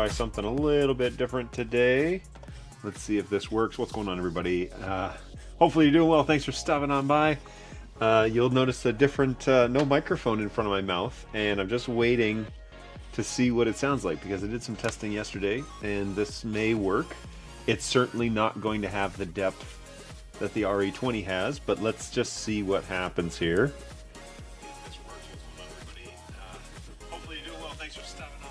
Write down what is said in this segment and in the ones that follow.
try something a little bit different today. Let's see if this works. What's going on, everybody? Hopefully you're doing well. Thanks for stopping on by. You'll notice a different, no microphone in front of my mouth, and I'm just waiting to see what it sounds like because I did some testing yesterday, and this may work. It's certainly not going to have the depth that the RE20 has, but let's just see what happens here.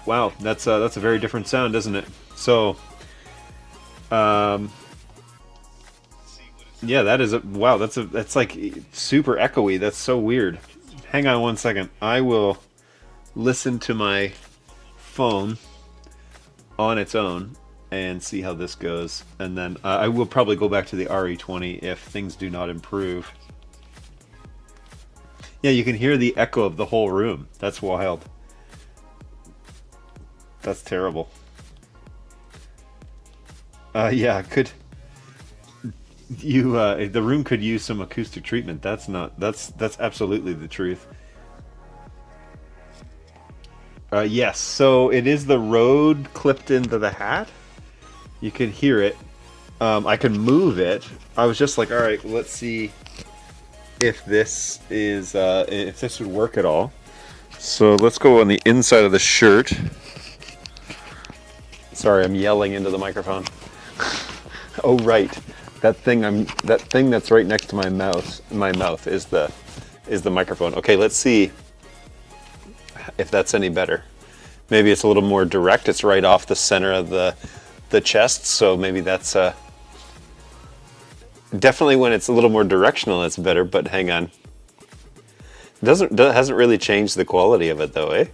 Wow, that's a very different sound, isn't it? So, yeah, that is wow. That's like super echoey. That's so weird. Hang on one second. I will listen to my phone on its own and see how this goes, and then I will probably go back to the RE20 if things do not improve. Yeah, you can hear the echo of the whole room. That's wild. That's terrible. Yeah, could you? The room could use some acoustic treatment. That's absolutely the truth. Yes, so it is the Rode clipped into the hat. You can hear it. I can move it. I was just like, all right, let's see if this is if this would work at all. So let's go on the inside of the shirt. Sorry, I'm yelling into the microphone. Oh right, that thing that's right next to my mouth is the microphone. Okay, let's see if that's any better. Maybe it's a little more direct. It's right off the center of the chest, so maybe that's definitely when it's a little more directional, it's better. But hang on, hasn't really changed the quality of it though, eh?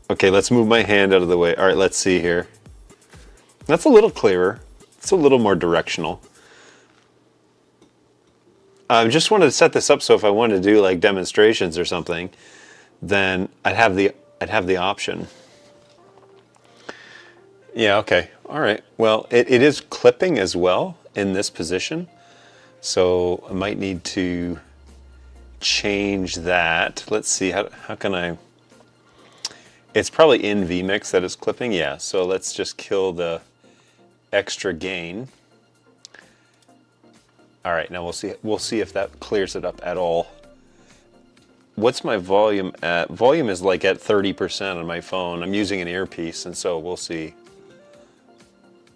Okay, let's move my hand out of the way. All right, let's see here. That's a little clearer. It's a little more directional. I just wanted to set this up so if I wanted to do like demonstrations or something, then I'd have the option. Yeah, okay. All right. Well, it is clipping as well in this position, so I might need to change that. Let's see, how can I... It's probably in vMix that it's clipping, yeah. So let's just kill the extra gain. All right, now we'll see if that clears it up at all. What's my volume at? Volume is like at 30% on my phone. I'm using an earpiece, and so we'll see.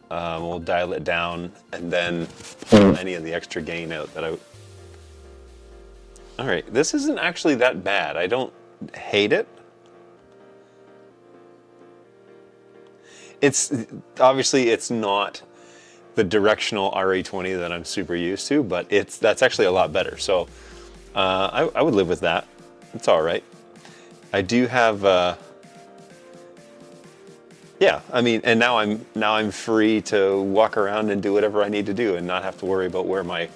We'll dial it down and then pull any of the extra gain out that I... All right, this isn't actually that bad. I don't hate it. It's obviously it's not the directional RE20 that I'm super used to, but that's actually a lot better. So I would live with that. It's all right. I do have yeah. I mean, and now I'm free to walk around and do whatever I need to do and not have to worry about where my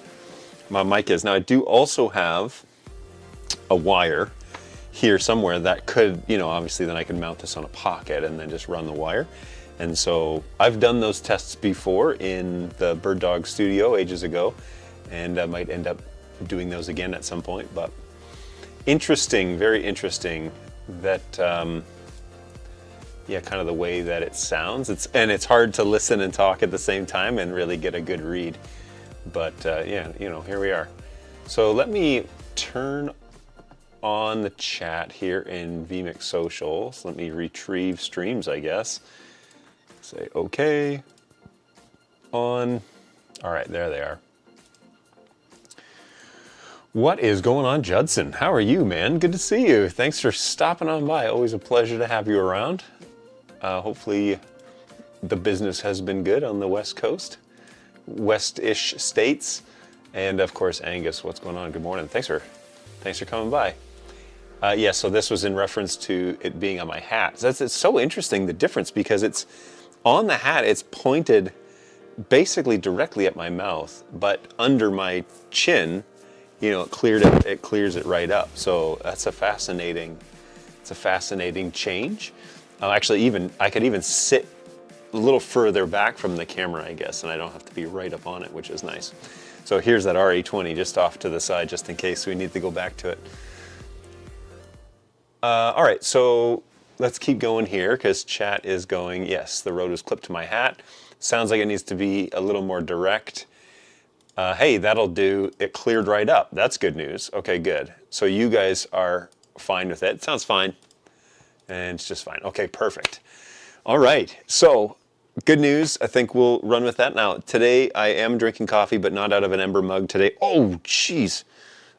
mic is. Now I do also have a wire here somewhere that could, you know, obviously then I can mount this on a pocket and then just run the wire. And so I've done those tests before in the Bird Dog studio ages ago, and I might end up doing those again at some point. But interesting, very interesting that, yeah, kind of the way that it sounds. It's hard to listen and talk at the same time and really get a good read. But yeah, you know, here we are. So let me turn on the chat here in vMix Social. So let me retrieve streams, I guess. Say okay, on. All right, there they are. What is going on, Judson? How are you, man? Good to see you. Thanks for stopping on by. Always a pleasure to have you around. Hopefully the business has been good on the West Coast, West-ish states. And of course, Angus, what's going on? Good morning. Thanks for coming by. Yeah, so this was in reference to it being on my hat. It's so interesting, the difference, because it's on the hat, it's pointed basically directly at my mouth, but under my chin, you know, it clears it right up. So that's a fascinating change. Actually, I could even sit a little further back from the camera, I guess, and I don't have to be right up on it, which is nice. So here's that RE20 just off to the side, just in case we need to go back to it. All right, so let's keep going here because chat is going, yes, the road was clipped to my hat. Sounds like it needs to be a little more direct. Hey, that'll do. It cleared right up. That's good news. Okay, good. So you guys are fine with it. Sounds fine. And it's just fine. Okay, perfect. All right. So good news. I think we'll run with that. Now, today I am drinking coffee, but not out of an Ember mug today. Oh, jeez.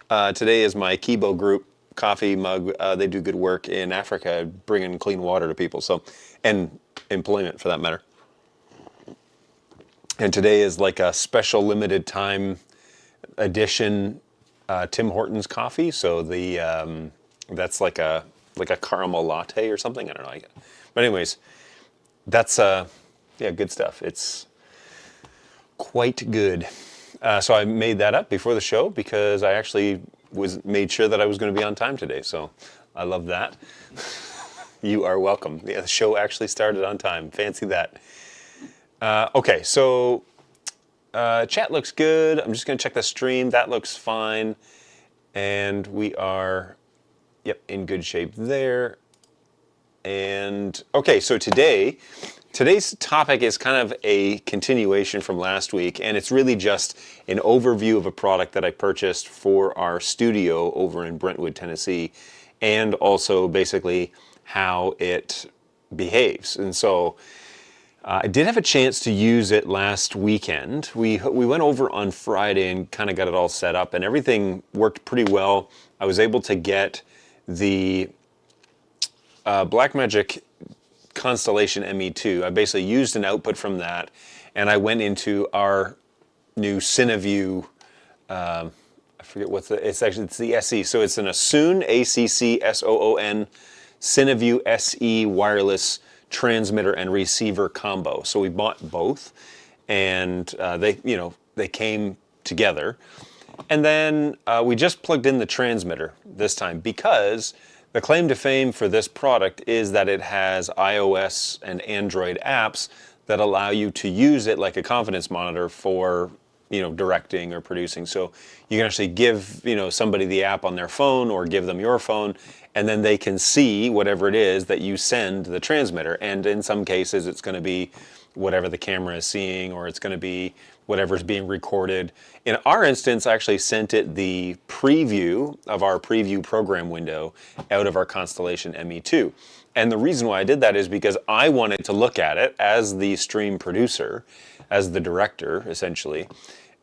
Today is my Kibo Group coffee mug. They do good work in Africa, bringing clean water to people. So, and employment for that matter. And today is like a special limited time edition Tim Hortons coffee. So the that's like a caramel latte or something. I don't know. But anyways, that's yeah, good stuff. It's quite good. So I made that up before the show because I actually made sure that I was going to be on time today. So I love that. You are welcome. Yeah, the show actually started on time. Fancy that. Okay, so chat looks good. I'm just going to check the stream. That looks fine. And we are, yep, in good shape there. And, okay, so today's topic is kind of a continuation from last week, and it's really just an overview of a product that I purchased for our studio over in Brentwood, Tennessee, and also basically how it behaves. And so I did have a chance to use it last weekend. We went over on Friday and kind of got it all set up, and everything worked pretty well. I was able to get the Blackmagic Constellation ME2. I basically used an output from that, and I went into our new CineView. I forget what's it's the SE. So it's an ACCSOON, ACCSOON CineView SE wireless transmitter and receiver combo. So we bought both, and they came together. And then we just plugged in the transmitter this time because the claim to fame for this product is that it has iOS and Android apps that allow you to use it like a confidence monitor for, directing or producing. So you can actually give, somebody the app on their phone or give them your phone, and then they can see whatever it is that you send the transmitter. And in some cases, it's going to be whatever the camera is seeing, or it's going to be whatever's being recorded. In our instance, I actually sent it the preview of our preview program window out of our Constellation ME2. And the reason why I did that is because I wanted to look at it as the stream producer, as the director, essentially.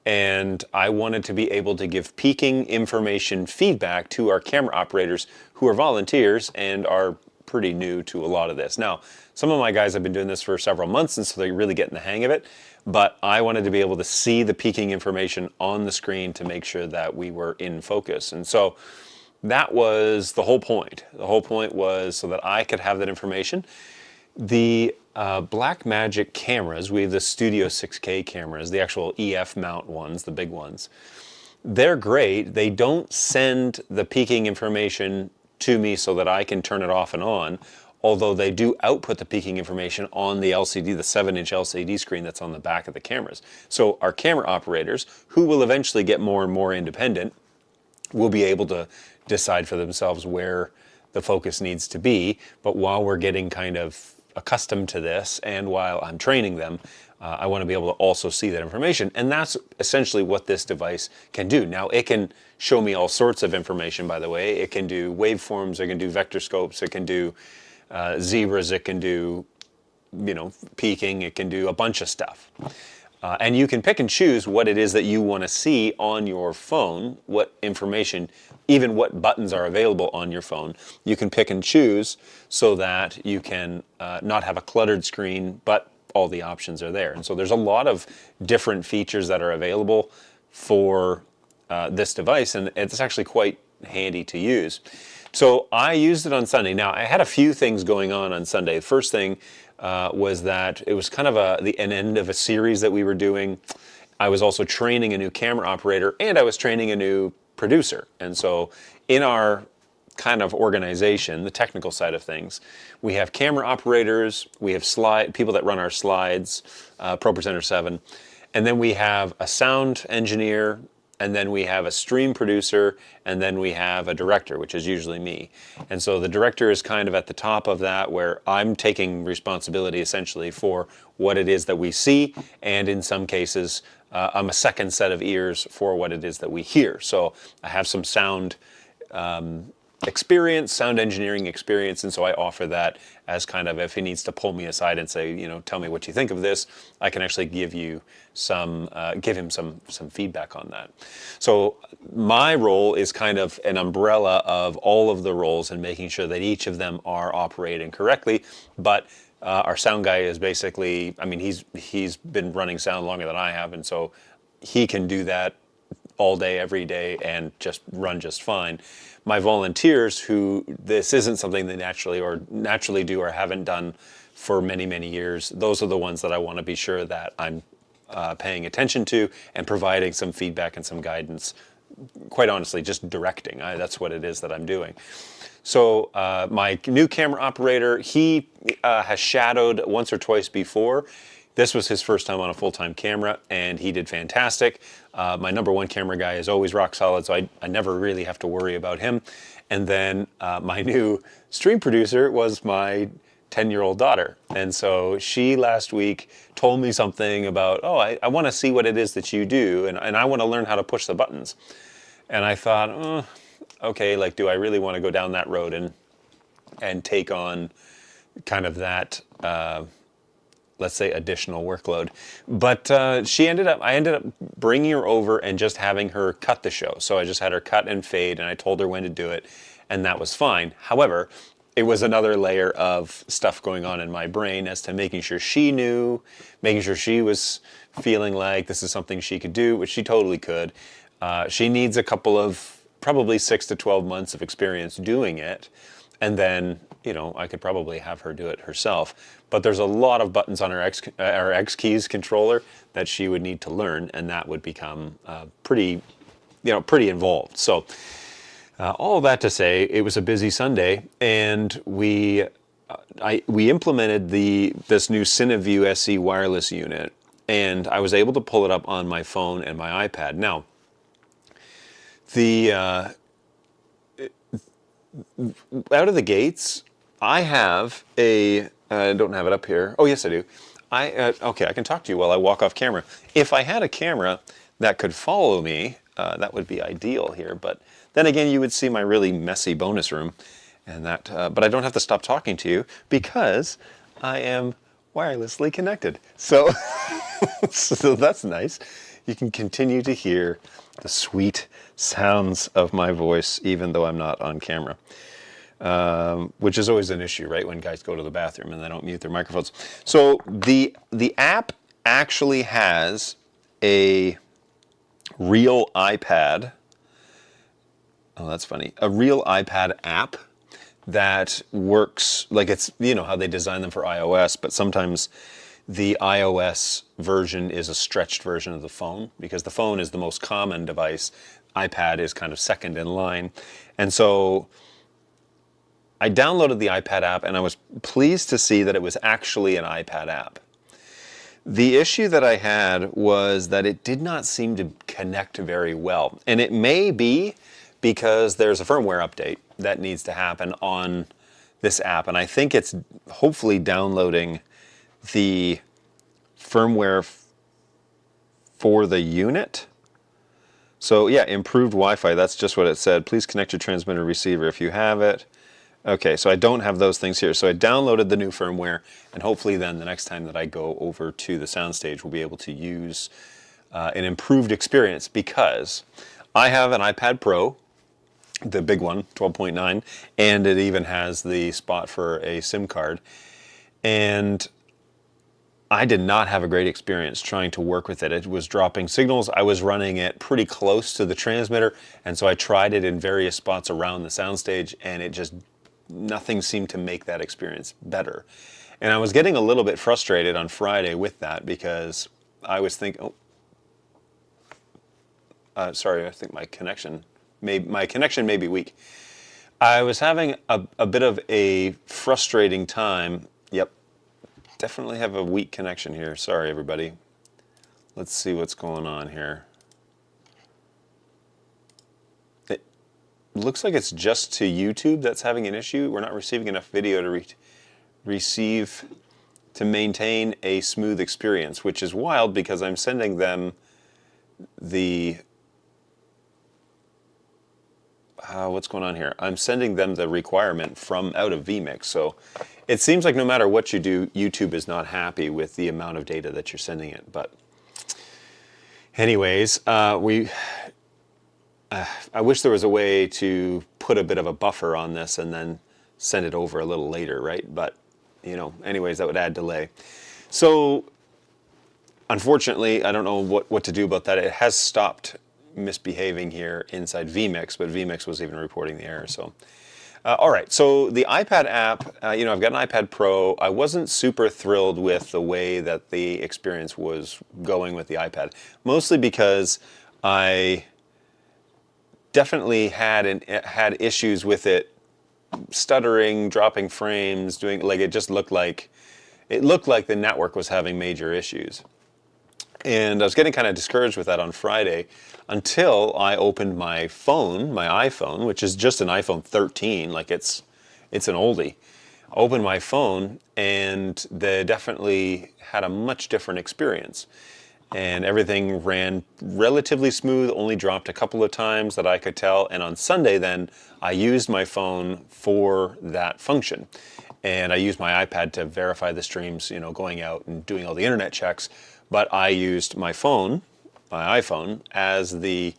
And I wanted to be able to give peaking information feedback to our camera operators who are volunteers and are pretty new to a lot of this. Now, some of my guys have been doing this for several months, and so they're really getting the hang of it. But I wanted to be able to see the peaking information on the screen to make sure that we were in focus. And so that was the whole point. The whole point was so that I could have that information. The Blackmagic cameras, we have the Studio 6K cameras, the actual EF mount ones, the big ones. They're great. They don't send the peaking information to me so that I can turn it off and on, although they do output the peaking information on the LCD, the 7-inch LCD screen that's on the back of the cameras. So our camera operators, who will eventually get more and more independent, will be able to decide for themselves where the focus needs to be. But while we're getting kind of accustomed to this, and while I'm training them, I want to be able to also see that information. And that's essentially what this device can do. Now, it can show me all sorts of information, by the way. It can do waveforms, it can do vector scopes, it can do zebras, it can do, peaking, it can do a bunch of stuff. And you can pick and choose what it is that you want to see on your phone, what information, even what buttons are available on your phone. You can pick and choose so that you can not have a cluttered screen, but all the options are there. And so there's a lot of different features that are available for this device, and it's actually quite handy to use. So I used it on Sunday. Now, I had a few things going on Sunday. The first thing was that it was kind of an end of a series that we were doing. I was also training a new camera operator, and I was training a new producer. And so in our kind of organization, the technical side of things, we have camera operators, we have people that run our slides, ProPresenter 7, and then we have a sound engineer, and then we have a stream producer, and then we have a director, which is usually me. And so the director is kind of at the top of that, where I'm taking responsibility essentially for what it is that we see, and in some cases, I'm a second set of ears for what it is that we hear. So I have some sound experience, sound engineering experience, and so I offer that as kind of, if he needs to pull me aside and say, you know, tell me what you think of this, I can actually give him some feedback on that. So my role is kind of an umbrella of all of the roles and making sure that each of them are operating correctly. But our sound guy is basically, I mean, he's been running sound longer than I have, and so he can do that all day, every day, and just run just fine. My volunteers, who this isn't something they naturally do or haven't done for many, many years, those are the ones that I want to be sure that I'm paying attention to and providing some feedback and some guidance. Quite honestly, just directing. That's what it is that I'm doing. So my new camera operator, he has shadowed once or twice before. This was his first time on a full-time camera, and he did fantastic. My number one camera guy is always rock solid, so I never really have to worry about him. And then my new stream producer was my 10-year-old daughter. And so she last week told me something about, oh, I want to see what it is that you do, and I want to learn how to push the buttons. And I thought, oh, okay, like, do I really want to go down that road and take on kind of that, let's say, additional workload? But I ended up bringing her over and just having her cut the show. So I just had her cut and fade, and I told her when to do it, and that was fine. However, it was another layer of stuff going on in my brain as to making sure she knew, making sure she was feeling like this is something she could do, which she totally could. She needs a couple of probably 6 to 12 months of experience doing it, and then, you know, I could probably have her do it herself. But there's a lot of buttons on our X keys controller that she would need to learn, and that would become pretty involved. So all of that to say, it was a busy Sunday, and we implemented this new CineView SE wireless unit, and I was able to pull it up on my phone and my iPad. Now, out of the gates, I have I don't have it up here. Oh, yes, I do. Okay, I can talk to you while I walk off camera. If I had a camera that could follow me, that would be ideal here. But then again, you would see my really messy bonus room, and that. But I don't have to stop talking to you because I am wirelessly connected. So, so that's nice. You can continue to hear the sweet sounds of my voice, even though I'm not on camera. Which is always an issue, right? When guys go to the bathroom and they don't mute their microphones. So the app actually has a real iPad. Oh, that's funny. A real iPad app that works like it's, you know, how they design them for iOS, but sometimes the iOS version is a stretched version of the phone because the phone is the most common device. iPad is kind of second in line. And so I downloaded the iPad app, and I was pleased to see that it was actually an iPad app. The issue that I had was that it did not seem to connect very well. And it may be because there's a firmware update that needs to happen on this app. And I think it's hopefully downloading the firmware for the unit. So yeah, improved Wi-Fi, that's just what it said. Please connect your transmitter receiver if you have it. Okay, so I don't have those things here. So I downloaded the new firmware, and hopefully then the next time that I go over to the soundstage, we'll be able to use an improved experience, because I have an iPad Pro, the big one, 12.9, and it even has the spot for a SIM card. And I did not have a great experience trying to work with it. It was dropping signals. I was running it pretty close to the transmitter, and so I tried it in various spots around the soundstage, and it just, nothing seemed to make that experience better. And I was getting a little bit frustrated on Friday with that, because I was thinking, sorry, I think my connection may be weak. I was having a bit of a frustrating time. Yep, definitely have a weak connection here. Sorry, everybody. Let's see what's going on here. looks like it's just to YouTube that's having an issue. We're not receiving enough video to receive to maintain a smooth experience, which is wild because I'm sending them the what's going on here? I'm sending them the requirement from out of vMix. So it seems like no matter what you do, YouTube is not happy with the amount of data that you're sending it. But anyways, I wish there was a way to put a bit of a buffer on this and then send it over a little later, right? But, you know, anyways, that would add delay. So unfortunately, I don't know what to do about that. It has stopped misbehaving here inside vMix, but vMix was even reporting the error. So, all right. So the iPad app, you know, I've got an iPad Pro. I wasn't super thrilled with the way that the experience was going with the iPad, mostly because I definitely had issues with it stuttering, dropping frames, doing like it looked like the network was having major issues. And I was getting kind of discouraged with that on Friday until I opened my phone, my iPhone, which is just an iPhone 13, like it's an oldie. I opened my phone and they definitely had a much different experience. And everything ran relatively smooth, only dropped a couple of times that I could tell. And on Sunday then, I used my phone for that function. And I used my iPad to verify the streams, you know, going out and doing all the internet checks. But I used my phone, my iPhone, as the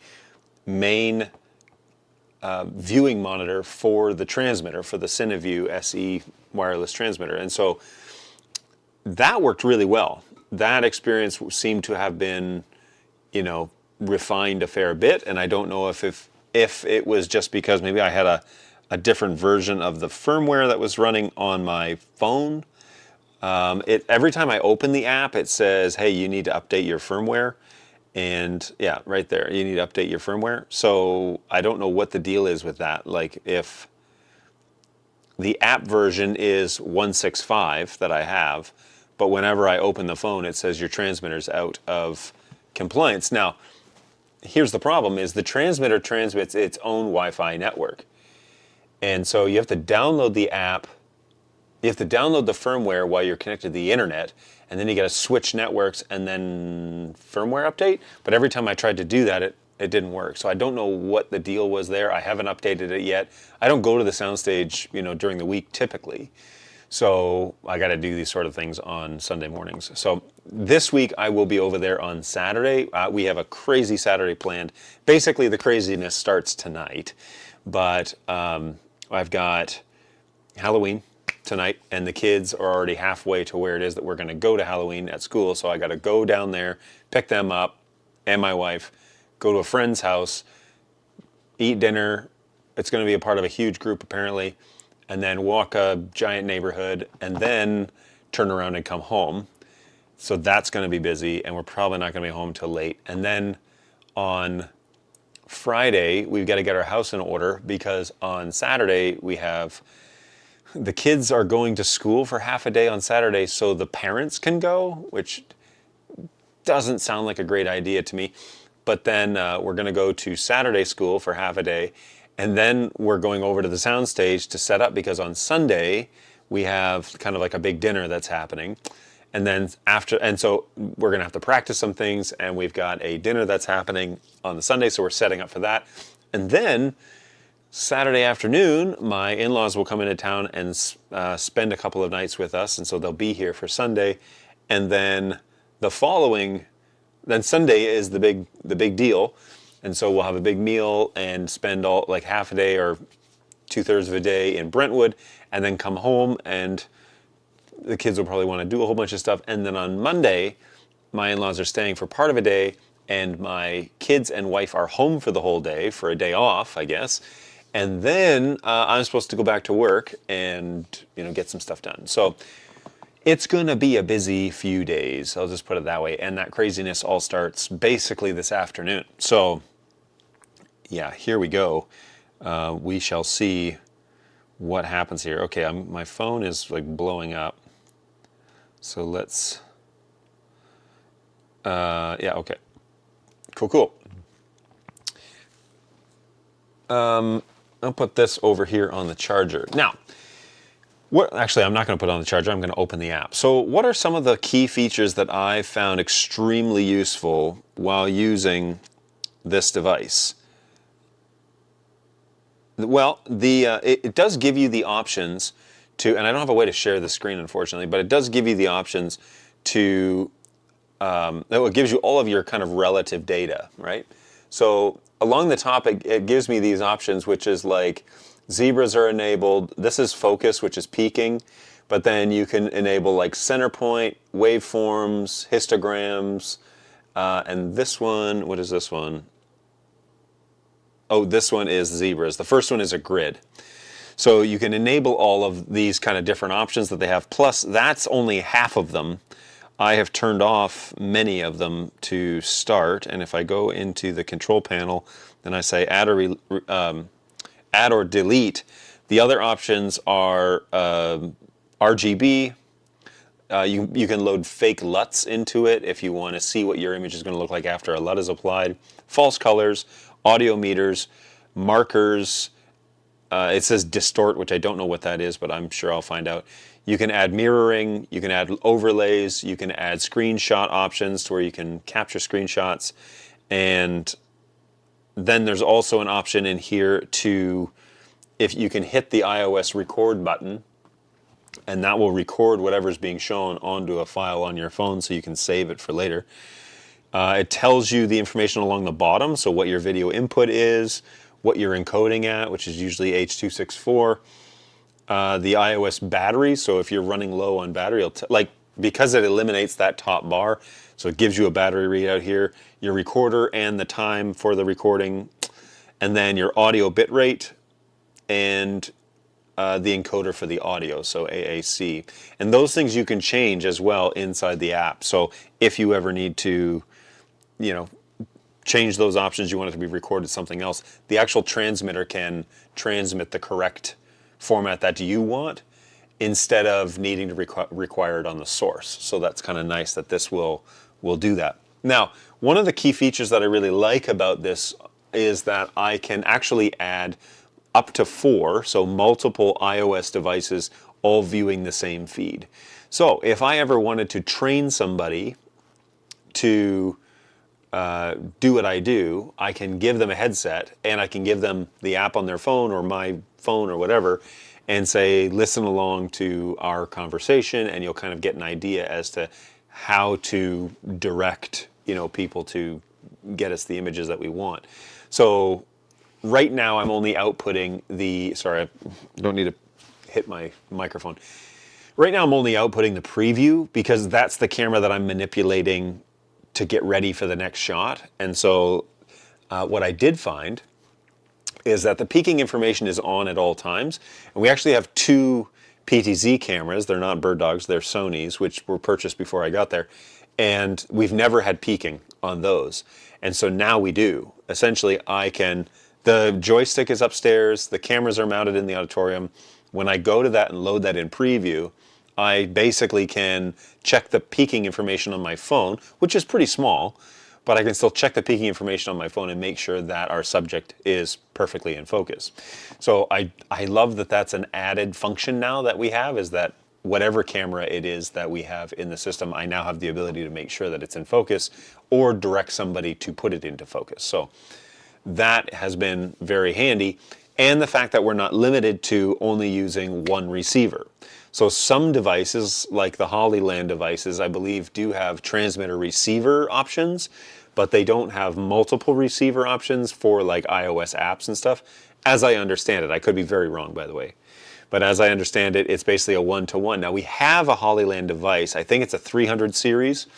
main viewing monitor for the transmitter, for the CineView SE wireless transmitter. And so that worked really well. That experience seemed to have been, you know, refined a fair bit. And I don't know if it was just because maybe I had a different version of the firmware that was running on my phone. Every time I open the app, it says, hey, you need to update your firmware. And yeah, right there, you need to update your firmware. So I don't know what the deal is with that. Like if the app version is 165 that I have, but whenever I open the phone, it says your transmitter's out of compliance. Now, here's the problem is the transmitter transmits its own Wi-Fi network. And so you have to download the app. You have to download the firmware while you're connected to the internet, and then you got to switch networks and then firmware update. But every time I tried to do that, it didn't work. So I don't know what the deal was there. I haven't updated it yet. I don't go to the soundstage, you know, during the week typically. So I got to do these sort of things on Sunday mornings. So this week I will be over there on Saturday. We have a crazy Saturday planned. Basically the craziness starts tonight, but I've got Halloween tonight, and the kids are already halfway to where it is that we're going to go to Halloween at school. So I got to go down there, pick them up and my wife, go to a friend's house, eat dinner. It's going to be a part of a huge group apparently, and then walk a giant neighborhood and then turn around and come home. So that's going to be busy, and we're probably not going to be home till late. And then on Friday, we've got to get our house in order because on Saturday we have the kids are going to school for half a day on Saturday so the parents can go, which doesn't sound like a great idea to me. But then we're going to go to Saturday school for half a day, and then we're going over to the soundstage to set up because on Sunday we have kind of like a big dinner that's happening. And then so we're going to have to practice some things, and we've got a dinner that's happening on the Sunday, so we're setting up for that. And then Saturday afternoon, my in-laws will come into town and spend a couple of nights with us, and so they'll be here for Sunday. And then then Sunday is the big deal, and so we'll have a big meal and spend all like half a day or 2/3 of a day in Brentwood, and then come home, and the kids will probably want to do a whole bunch of stuff. And then on Monday, my in-laws are staying for part of a day, and my kids and wife are home for the whole day, for a day off, I guess. And then I'm supposed to go back to work and, you know, get some stuff done. So it's going to be a busy few days. I'll just put it that way. And that craziness all starts basically this afternoon. So yeah, here we go. We shall see what happens here. Okay, my phone is like blowing up. So let's, yeah, okay. Cool. I'll put this over here on the charger. Now, actually, I'm not going to put it on the charger. I'm going to open the app. So what are some of the key features that I found extremely useful while using this device? Well, it does give you the options to, and I don't have a way to share the screen, unfortunately, but it does give you the options to, it gives you all of your kind of relative data, right? So along the top, it gives me these options, which is like zebras are enabled. This is focus, which is peaking, but then you can enable like center point, waveforms, histograms, and this one, what is this one? Oh, this one is zebras. The first one is a grid. So you can enable all of these kind of different options that they have. Plus, that's only half of them. I have turned off many of them to start. And if I go into the control panel, then I say add or delete. The other options are RGB. You can load fake LUTs into it if you want to see what your image is going to look like after a LUT is applied. False colors, audio meters, markers. It says distort, which I don't know what that is, but I'm sure I'll find out. You can add mirroring, you can add overlays, you can add screenshot options to where you can capture screenshots. And then there's also an option in here to, if you can hit the iOS record button, and that will record whatever's being shown onto a file on your phone so you can save it for later. It tells you the information along the bottom, so what your video input is, what you're encoding at, which is usually H.264, the iOS battery, so if you're running low on battery, because it eliminates that top bar, so it gives you a battery readout here, your recorder and the time for the recording, and then your audio bitrate, and the encoder for the audio, so AAC. And those things you can change as well inside the app. So if you ever need to, change those options, you want it to be recorded something else, the actual transmitter can transmit the correct format that you want instead of needing to require it on the source. So that's kind of nice that this will do that. Now, one of the key features that I really like about this is that I can actually add up to 4, so multiple iOS devices all viewing the same feed. So if I ever wanted to train somebody to do what I do, I can give them a headset and I can give them the app on their phone or my phone or whatever and say, listen along to our conversation, and you'll kind of get an idea as to how to direct, people to get us the images that we want. So right now I'm only outputting sorry, I don't need to hit my microphone. Right now I'm only outputting the preview because that's the camera that I'm manipulating to get ready for the next shot. And so what I did find is that the peaking information is on at all times. And we actually have 2 PTZ cameras. They're not bird dogs, they're Sony's, which were purchased before I got there. And we've never had peaking on those. And so now we do. Essentially, the joystick is upstairs, the cameras are mounted in the auditorium. When I go to that and load that in preview, I basically can check the peaking information on my phone, which is pretty small, but I can still check the peaking information on my phone and make sure that our subject is perfectly in focus. So I love that that's an added function now that we have, is that whatever camera it is that we have in the system, I now have the ability to make sure that it's in focus or direct somebody to put it into focus. So that has been very handy. And the fact that we're not limited to only using one receiver. So some devices, like the Hollyland devices, I believe do have transmitter receiver options, but they don't have multiple receiver options for like iOS apps and stuff, as I understand it. I could be very wrong, by the way. But as I understand it, it's basically a one-to-one. Now we have a Hollyland device. I think it's a 300 series.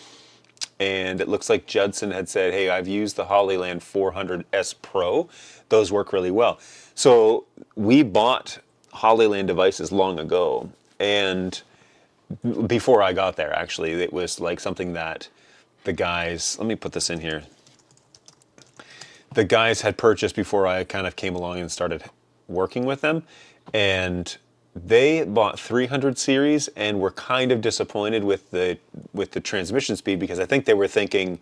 And it looks like Judson had said, hey, I've used the Hollyland 400S Pro. Those work really well. So we bought Hollyland devices long ago. And before I got there, actually, it was like something that the guys, let me put this in here. The guys had purchased before I kind of came along and started working with them. And they bought 300 series and were kind of disappointed with the transmission speed, because I think they were thinking,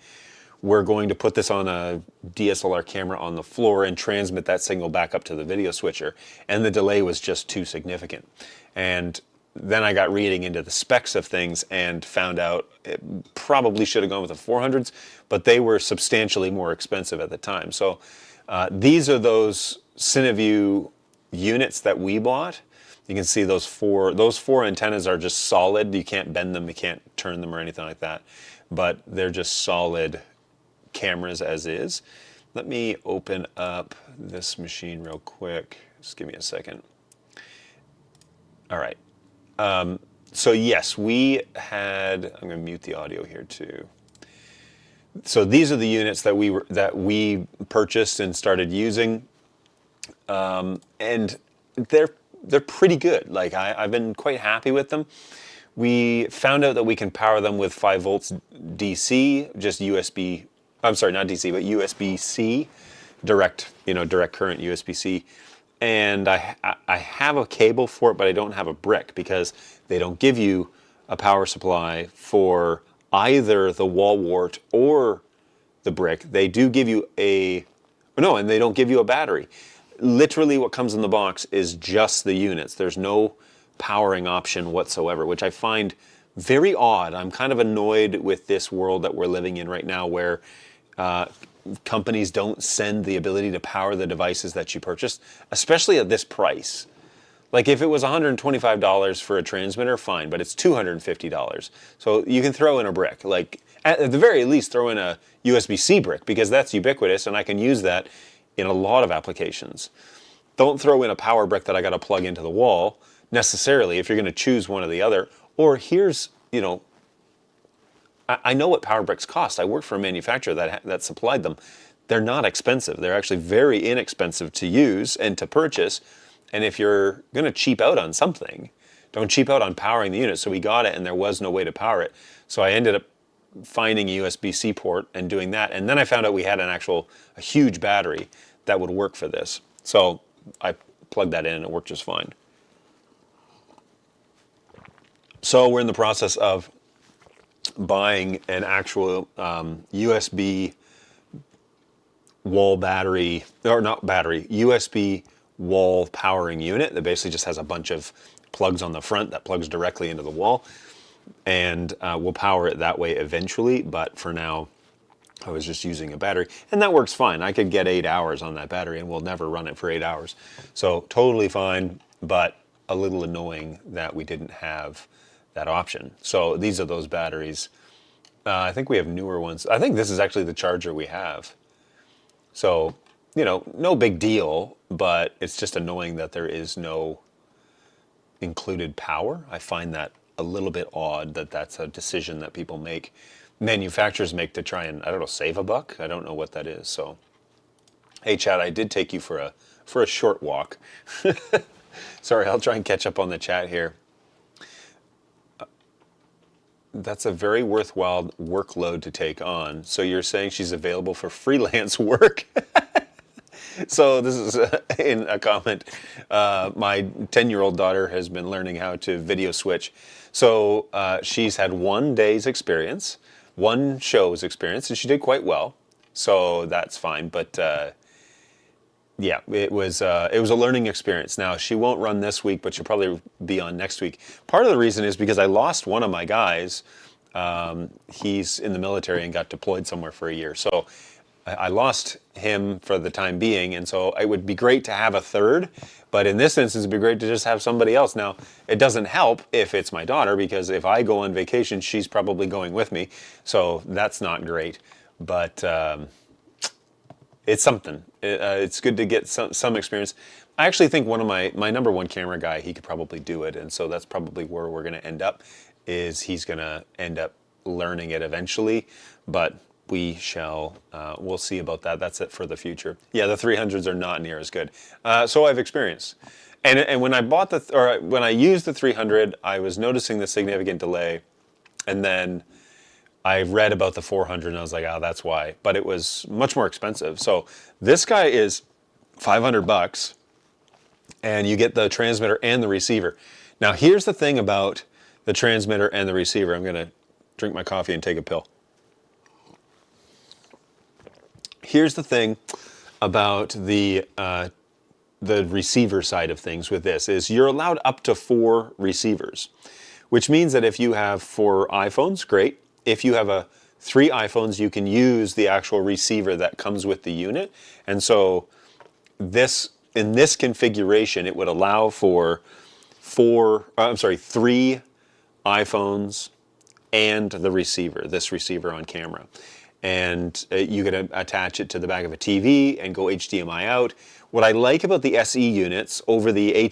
we're going to put this on a DSLR camera on the floor and transmit that signal back up to the video switcher. And the delay was just too significant. And then I got reading into the specs of things and found out it probably should have gone with the 400s, but they were substantially more expensive at the time. So these are those CineView units that we bought. You can see those four antennas are just solid. You can't bend them, you can't turn them or anything like that, but they're just solid cameras as is. Let me open up this machine real quick. Just give me a second. All right. So yes, we had, I'm going to mute the audio here too. So these are the units that we purchased and started using, and they're pretty good. Like I've been quite happy with them. We found out that we can power them with 5 volts DC, just USB. I'm sorry, not DC, but USB-C, direct current USB-C. And I have a cable for it, but I don't have a brick because they don't give you a power supply for either the wall wart or the brick. They do give you and they don't give you a battery. Literally what comes in the box is just the units. There's no powering option whatsoever, which I find very odd. I'm kind of annoyed with this world that we're living in right now where companies don't send the ability to power the devices that you purchased, especially at this price. Like if it was $125 for a transmitter, fine, but it's $250. So you can throw in a brick. Like at the very least, throw in a USB-C brick because that's ubiquitous and I can use that in a lot of applications. Don't throw in a power brick that I got to plug into the wall necessarily if you're going to choose one or the other. Or here's, I know what power bricks cost. I work for a manufacturer that supplied them. They're not expensive. They're actually very inexpensive to use and to purchase. And if you're going to cheap out on something, don't cheap out on powering the unit. So we got it and there was no way to power it. So I ended up finding a USB-C port and doing that. And then I found out we had a huge battery that would work for this. So I plugged that in and it worked just fine. So we're in the process of buying an actual USB wall battery, or not battery, USB wall powering unit that basically just has a bunch of plugs on the front that plugs directly into the wall. And we'll power it that way eventually, but for now I was just using a battery and that works fine. I could get 8 hours on that battery and we'll never run it for 8 hours. So totally fine, but a little annoying that we didn't have that option. So these are those batteries. I think we have newer ones. I think this is actually the charger we have. So, no big deal, but it's just annoying that there is no included power. I find that a little bit odd that that's a decision that people make, manufacturers make to try and, I don't know, save a buck. I don't know what that is. So, hey Chad, I did take you for a short walk. Sorry, I'll try and catch up on the chat here. That's a very worthwhile workload to take on. So you're saying she's available for freelance work? So this is in a comment. My 10-year-old daughter has been learning how to video switch. So she's had 1 day's experience, 1 show's experience, and she did quite well. So that's fine. But yeah, it was a learning experience. Now, she won't run this week, but she'll probably be on next week. Part of the reason is because I lost one of my guys. He's in the military and got deployed somewhere for a year. So I lost him for the time being, and so it would be great to have a third, but in this instance, it'd be great to just have somebody else. Now, it doesn't help if it's my daughter, because if I go on vacation, she's probably going with me, so that's not great, but it's something. It's good to get some experience. I actually think one of my number one camera guy, he could probably do it, and so that's probably where we're going to end up, is he's going to end up learning it eventually, but we shall, we'll see about that. That's it for the future. Yeah, the 300s are not near as good. So I've experienced. And when I bought when I used the 300, I was noticing the significant delay. And then I read about the 400 and I was like, oh, that's why. But it was much more expensive. So this guy is $500 and you get the transmitter and the receiver. Now here's the thing about the transmitter and the receiver. I'm going to drink my coffee and take a pill. here's the thing about the receiver side of things with this is you're allowed up to 4 receivers, which means that if you have 4 iPhones, great. If you have 3 iPhones, you can use the actual receiver that comes with the unit. And so in this configuration, it would allow for 3 iPhones and the receiver, this receiver on camera. And you could attach it to the back of a TV and go HDMI out. What I like about the SE units over the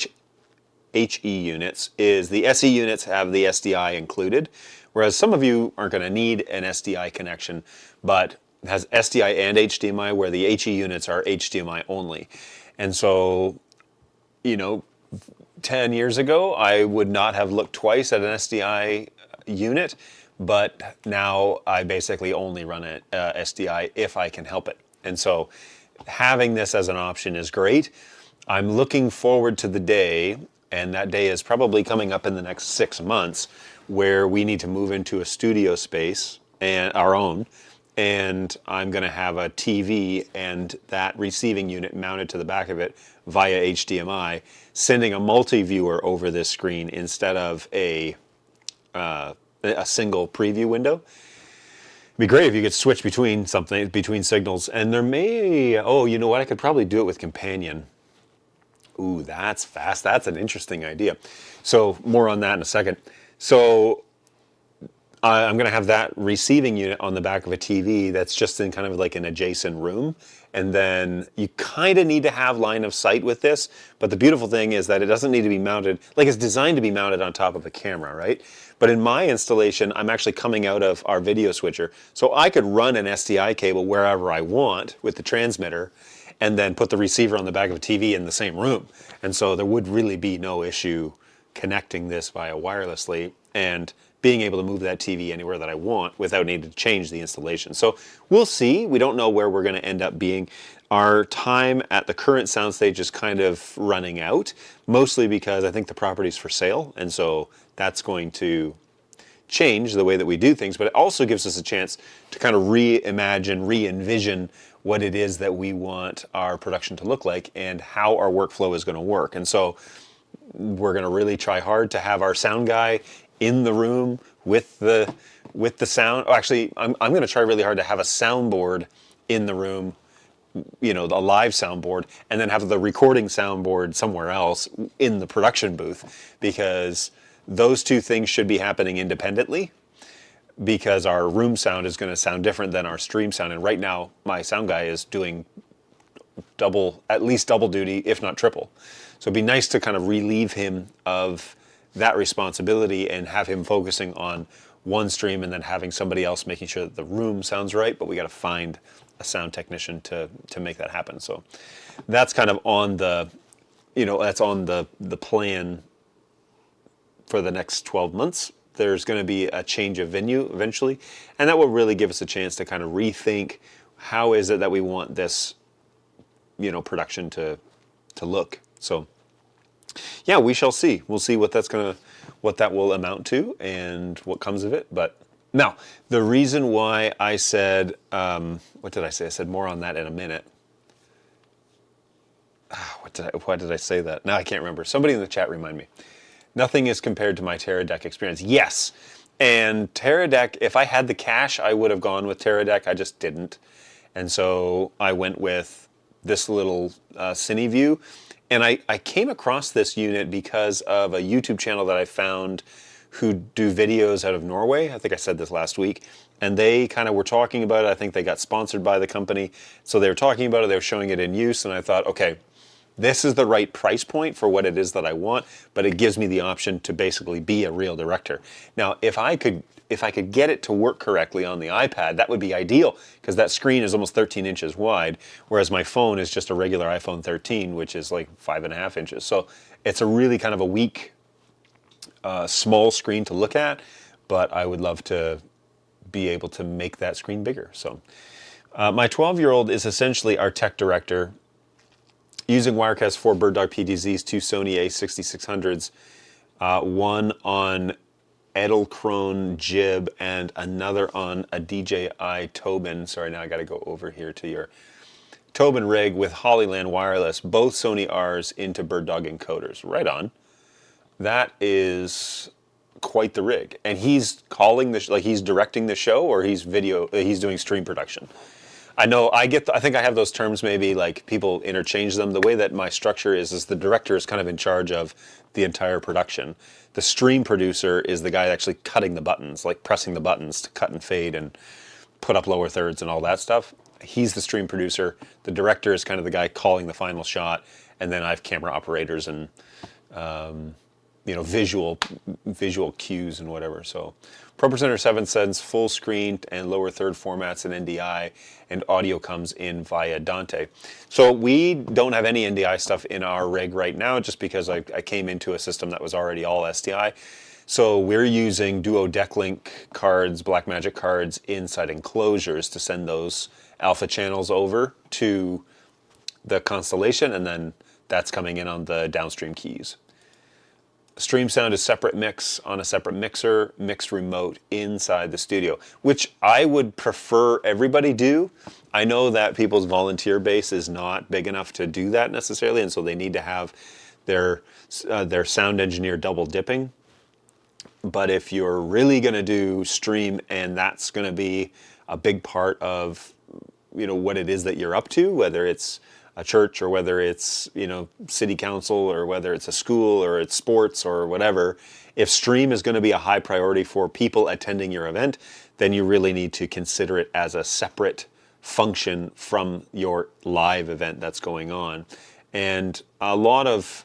HE units is the SE units have the SDI included, whereas some of you aren't going to need an SDI connection, but it has SDI and HDMI, where the HE units are HDMI only. And so, 10 years ago, I would not have looked twice at an SDI unit, but now I basically only run an SDI if I can help it. And so having this as an option is great. I'm looking forward to the day, and that day is probably coming up in the next 6 months, where we need to move into a studio space, and our own, and I'm going to have a TV and that receiving unit mounted to the back of it via HDMI, sending a multi-viewer over this screen instead of a single preview window. It'd be great if you could switch between signals, and there may, you know what, I could probably do it with Companion. Ooh, that's fast. That's an interesting idea. So more on that in a second. So I'm going to have that receiving unit on the back of a TV that's just in kind of like an adjacent room. And then you kind of need to have line of sight with this. But the beautiful thing is that it doesn't need to be mounted, like it's designed to be mounted on top of a camera, right? But in my installation, I'm actually coming out of our video switcher. So I could run an SDI cable wherever I want with the transmitter and then put the receiver on the back of a TV in the same room. And so there would really be no issue connecting this via wirelessly and being able to move that TV anywhere that I want without needing to change the installation. So we'll see. We don't know where we're going to end up being. Our time at the current soundstage is kind of running out, mostly because I think the property's for sale, and so that's going to change the way that we do things, but it also gives us a chance to kind of reimagine, re-envision what it is that we want our production to look like and how our workflow is going to work. And so we're going to really try hard to have our sound guy in the room with the sound. Actually, I'm going to try really hard to have a soundboard in the room, the live soundboard, and then have the recording soundboard somewhere else in the production booth, because those two things should be happening independently, because our room sound is going to sound different than our stream sound. And right now, my sound guy is doing at least double duty, if not triple. So it'd be nice to kind of relieve him of that responsibility and have him focusing on one stream and then having somebody else making sure that the room sounds right, but we got to find a sound technician to make that happen. So that's kind of on the plan for the next 12 months. There's going to be a change of venue eventually, and that will really give us a chance to kind of rethink how is it that we want this, production to look. So yeah, we shall see. We'll see what that will amount to and what comes of it. But now, the reason why I said, what did I say? I said more on that in a minute. Why did I say that? Now I can't remember. Somebody in the chat remind me. Nothing is compared to my Teradek experience. Yes, and Teradek, if I had the cash, I would have gone with Teradek. I just didn't. And so I went with this little CineView. And I came across this unit because of a YouTube channel that I found who do videos out of Norway. I think I said this last week. And they kind of were talking about it. I think they got sponsored by the company. So they were talking about it. They were showing it in use. And I thought, okay, this is the right price point for what it is that I want, but it gives me the option to basically be a real director. Now, if I could get it to work correctly on the iPad, that would be ideal, because that screen is almost 13 inches wide, whereas my phone is just a regular iPhone 13, which is like 5.5 inches. So it's a really kind of a weak, small screen to look at, but I would love to be able to make that screen bigger. So my 12-year-old is essentially our tech director, using Wirecast 4 Bird Dog PDZs, 2 Sony A6600s, one on Edelkrone jib and another on a DJI Tobin. Sorry, now I got to go over here to your Tobin rig with Hollyland wireless, both Sony R's into bird dog encoders. Right on. That is quite the rig. And he's calling the like he's directing the show, or he's doing stream production. I know I think I have those terms, maybe like people interchange them. The way that my structure is the director is kind of in charge of the entire production. The stream producer is the guy actually cutting the buttons, like pressing the buttons to cut and fade and put up lower thirds and all that stuff. He's the stream producer. The director is kind of the guy calling the final shot, and then I have camera operators and visual cues and whatever. So ProPresenter 7 sends full screen and lower third formats in NDI, and audio comes in via Dante. So we don't have any NDI stuff in our rig right now, just because I came into a system that was already all SDI. So we're using Duo Decklink cards, Blackmagic cards inside enclosures to send those alpha channels over to the constellation, and then that's coming in on the downstream keys. Stream sound is separate mix on a separate mixer, mixed remote inside the studio, which I would prefer everybody do. I know that people's volunteer base is not big enough to do that necessarily, and so they need to have their sound engineer double dipping. But if you're really going to do stream, and that's going to be a big part of what it is that you're up to, whether it's a church or whether it's city council or whether it's a school or it's sports or whatever, if stream is going to be a high priority for people attending your event, then you really need to consider it as a separate function from your live event that's going on. And a lot of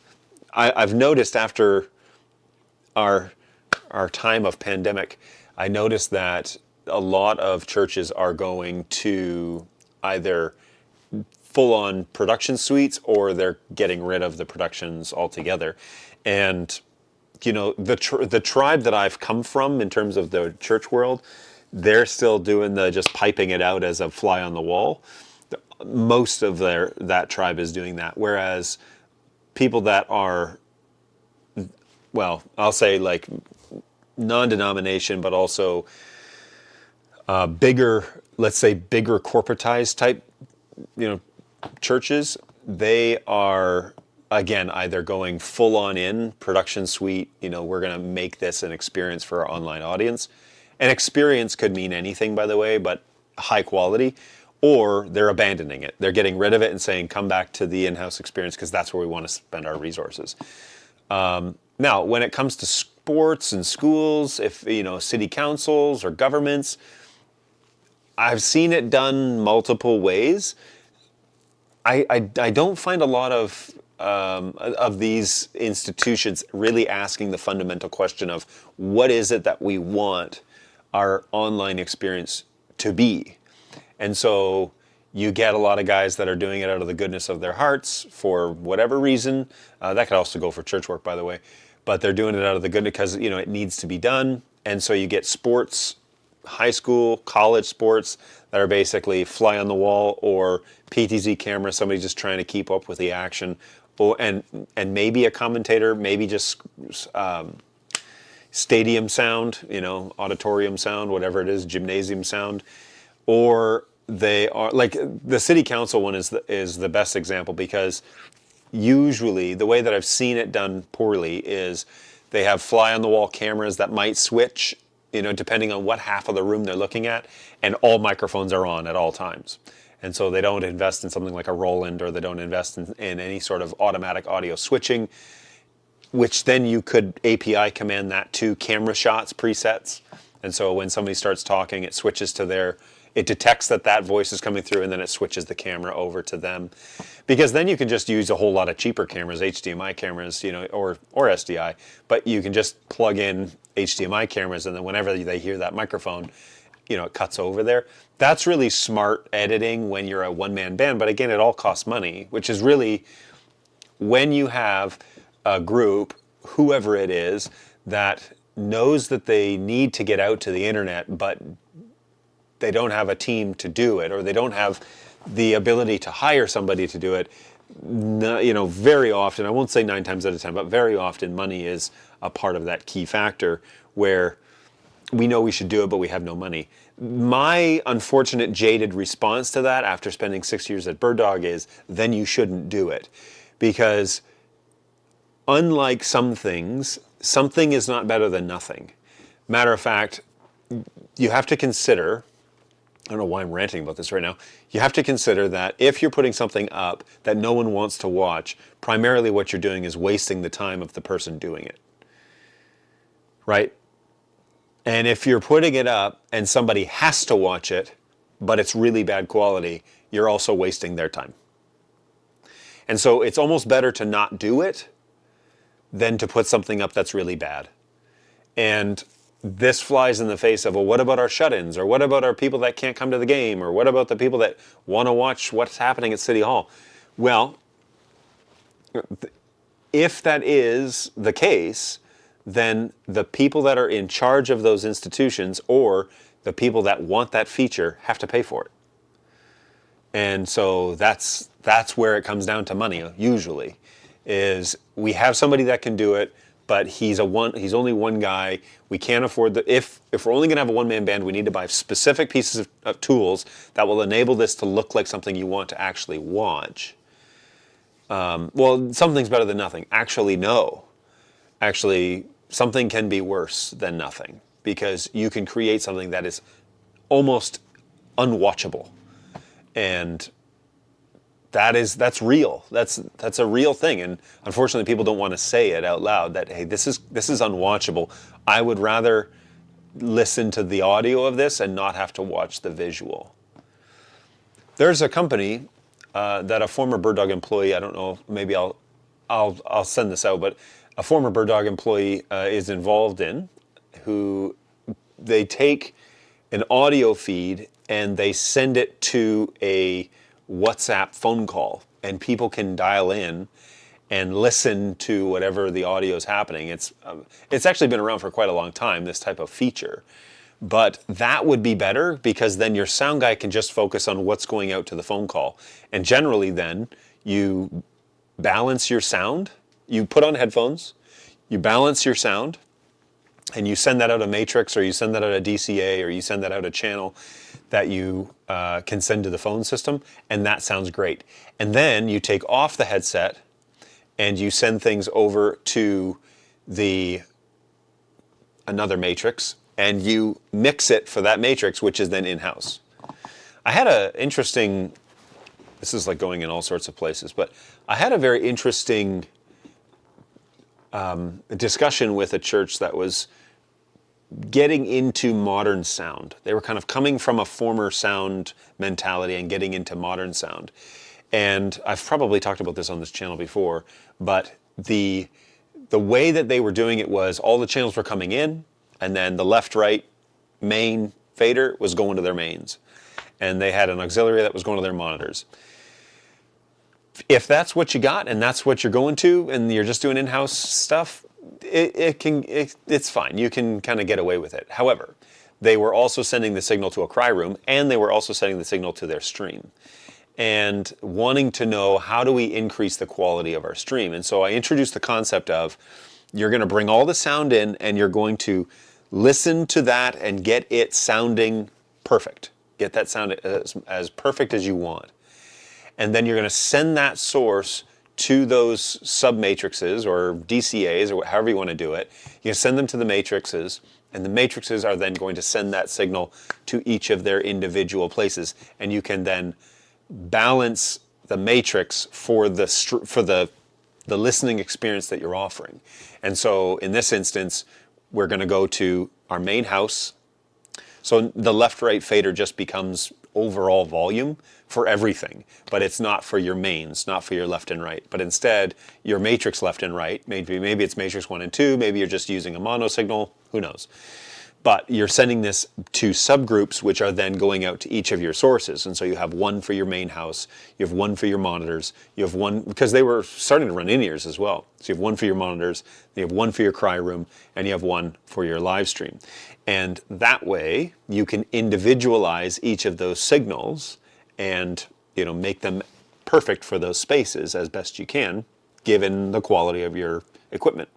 I've noticed after our time of pandemic, I noticed that a lot of churches are going to either full-on production suites, or they're getting rid of the productions altogether. And the tribe that I've come from in terms of the church world, they're still doing the just piping it out as a fly on the wall. Most of that tribe is doing that, whereas people that are, well, I'll say like non-denomination, but also bigger corporatized type churches, they are again either going full on in production suite, we're going to make this an experience for our online audience. An experience could mean anything, by the way, but high quality, or they're abandoning it. They're getting rid of it and saying, come back to the in-house experience, because that's where we want to spend our resources. Now, when it comes to sports and schools, if city councils or governments, I've seen it done multiple ways. I don't find a lot of these institutions really asking the fundamental question of what is it that we want our online experience to be. And so you get a lot of guys that are doing it out of the goodness of their hearts for whatever reason. That could also go for church work, by the way. But they're doing it out of the goodness because it needs to be done. And so you get sports, high school, college sports that are basically fly on the wall, or PTZ camera, somebody just trying to keep up with the action, and maybe a commentator, maybe just stadium sound, auditorium sound, whatever it is, gymnasium sound, or they are like the city council one is the best example, because usually the way that I've seen it done poorly is they have fly on the wall cameras that might switch, depending on what half of the room they're looking at, and all microphones are on at all times. And so they don't invest in something like a Roland, or they don't invest in any sort of automatic audio switching, which then you could API command that to camera shots presets. And so when somebody starts talking, it switches to it detects that voice is coming through, and then it switches the camera over to them. Because then you can just use a whole lot of cheaper cameras, HDMI cameras, or SDI, but you can just plug in HDMI cameras, and then whenever they hear that microphone, it cuts over there. That's really smart editing when you're a one-man band, but again, it all costs money, which is really when you have a group, whoever it is, that knows that they need to get out to the internet, but they don't have a team to do it, or they don't have the ability to hire somebody to do it. Very often, I won't say 9 times out of 10, but very often money is a part of that key factor, where we know we should do it, but we have no money. My unfortunate jaded response to that after spending 6 years at Bird Dog is, then you shouldn't do it. Because unlike some things, something is not better than nothing. Matter of fact, you have to consider, I don't know why I'm ranting about this right now, you have to consider that if you're putting something up that no one wants to watch, primarily what you're doing is wasting the time of the person doing it. Right? And if you're putting it up and somebody has to watch it, but it's really bad quality, you're also wasting their time. And so it's almost better to not do it than to put something up that's really bad. And this flies in the face of, well, what about our shut-ins? Or what about our people that can't come to the game? Or what about the people that want to watch what's happening at City Hall? Well, if that is the case, then the people that are in charge of those institutions or the people that want that feature have to pay for it. And so that's where it comes down to money, usually, is we have somebody that can do it, but he's only one guy. We can't afford if we're only going to have a one-man band, we need to buy specific pieces of tools that will enable this to look like something you want to actually watch. Well, something's better than nothing. Actually, no. Actually, something can be worse than nothing, because you can create something that is almost unwatchable. And that's real. That's a real thing. And unfortunately, people don't want to say it out loud that, hey, this is unwatchable. I would rather listen to the audio of this and not have to watch the visual. There's a company that a former Bird Dog employee, I don't know, maybe I'll send this out, but a former Bird Dog employee is involved in, who they take an audio feed and they send it to a WhatsApp phone call, and people can dial in and listen to whatever the audio is happening. It's actually been around for quite a long time, this type of feature. But that would be better, because then your sound guy can just focus on what's going out to the phone call. And generally then, you balance your sound. You put on headphones, you balance your sound, and you send that out a matrix, or you send that out a DCA, or you send that out a channel that you can send to the phone system, and that sounds great. And then you take off the headset and you send things over to another matrix, and you mix it for that matrix, which is then in-house. I had this is like going in all sorts of places, but I had a very interesting discussion with a church that was getting into modern sound. They were kind of coming from a former sound mentality and getting into modern sound. And I've probably talked about this on this channel before, but the way that they were doing it was all the channels were coming in, and then the left-right main fader was going to their mains. And they had an auxiliary that was going to their monitors. If that's what you got and that's what you're going to, and you're just doing in-house stuff, it's fine. You can kind of get away with it. However, they were also sending the signal to a cry room, and they were also sending the signal to their stream, and wanting to know, how do we increase the quality of our stream? And so I introduced the concept of, you're going to bring all the sound in, and you're going to listen to that and get it sounding perfect. Get that sound as perfect as you want. And then you're going to send that source to those sub-matrices or DCAs, or however you want to do it. You send them to the matrices, and the matrices are then going to send that signal to each of their individual places. And you can then balance the matrix for the listening experience that you're offering. And so in this instance, we're going to go to our main house. So the left-right fader just becomes overall volume for everything, but it's not for your mains, not for your left and right, but instead your matrix left and right. Maybe it's matrix 1 and 2, maybe you're just using a mono signal, who knows. But you're sending this to subgroups, which are then going out to each of your sources. And so you have one for your main house, you have one for your monitors, you have one, because they were starting to run in-ears as well. So you have one for your monitors, you have one for your cry room, and you have one for your live stream. And that way you can individualize each of those signals and, make them perfect for those spaces as best you can, given the quality of your equipment.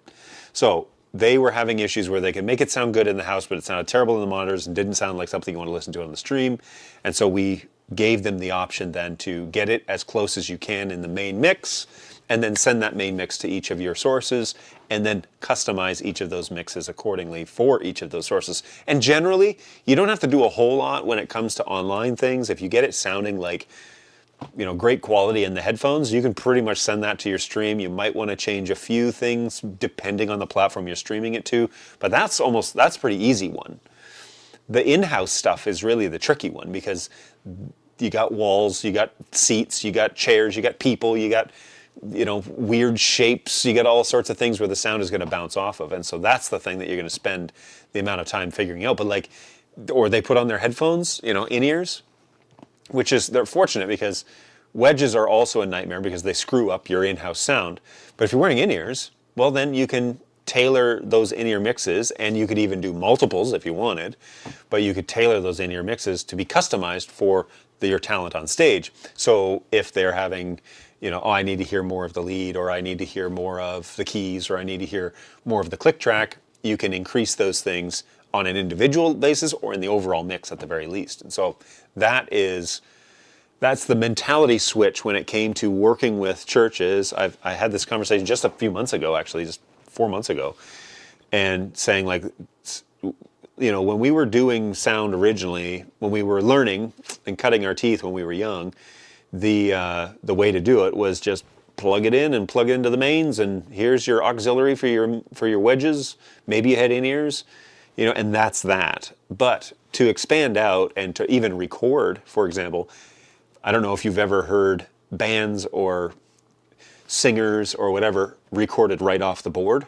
So they were having issues where they could make it sound good in the house, but it sounded terrible in the monitors and didn't sound like something you want to listen to on the stream. And so we gave them the option then to get it as close as you can in the main mix, and then send that main mix to each of your sources, and then customize each of those mixes accordingly for each of those sources. And generally, you don't have to do a whole lot when it comes to online things. If you get it sounding like, you know, great quality in the headphones, you can pretty much send that to your stream. You might want to change a few things depending on the platform you're streaming it to, but that's pretty easy one. The in-house stuff is really the tricky one, because you got walls, you got seats, you got chairs, you got people, you got, you know, weird shapes, you got all sorts of things where the sound is going to bounce off of. And so that's the thing that you're going to spend the amount of time figuring out. But like, or they put on their headphones, you know, in-ears, which is, they're fortunate because wedges are also a nightmare because they screw up your in-house sound. But if you're wearing in-ears, well, then you can tailor those in-ear mixes, and you could even do multiples if you wanted, but you could tailor those in-ear mixes to be customized for your talent on stage. So if they're having, you know, oh, I need to hear more of the lead, or I need to hear more of the keys, or I need to hear more of the click track, you can increase those things on an individual basis or in the overall mix at the very least. And so that's the mentality switch when it came to working with churches. I had this conversation just a few months ago, actually, just 4 months ago, and saying, like, you know, when we were doing sound originally, when we were learning and cutting our teeth when we were young, the way to do it was just plug it in and plug it into the mains, and here's your auxiliary for your wedges. Maybe you had in-ears, you know, and that's that. But to expand out and to even record, for example, I don't know if you've ever heard bands or singers or whatever recorded right off the board.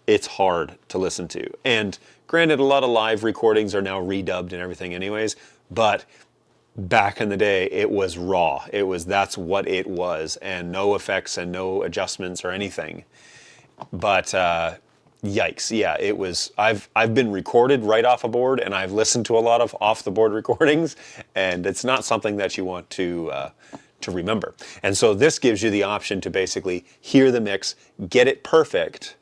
It's hard to listen to. And granted, a lot of live recordings are now redubbed and everything anyways, but back in the day, it was raw. That's what it was, and no effects and no adjustments or anything. But yikes, yeah, it was. I've been recorded right off a board, and I've listened to a lot of off the board recordings, and it's not something that you want to remember. And so this gives you the option to basically hear the mix, get it perfect,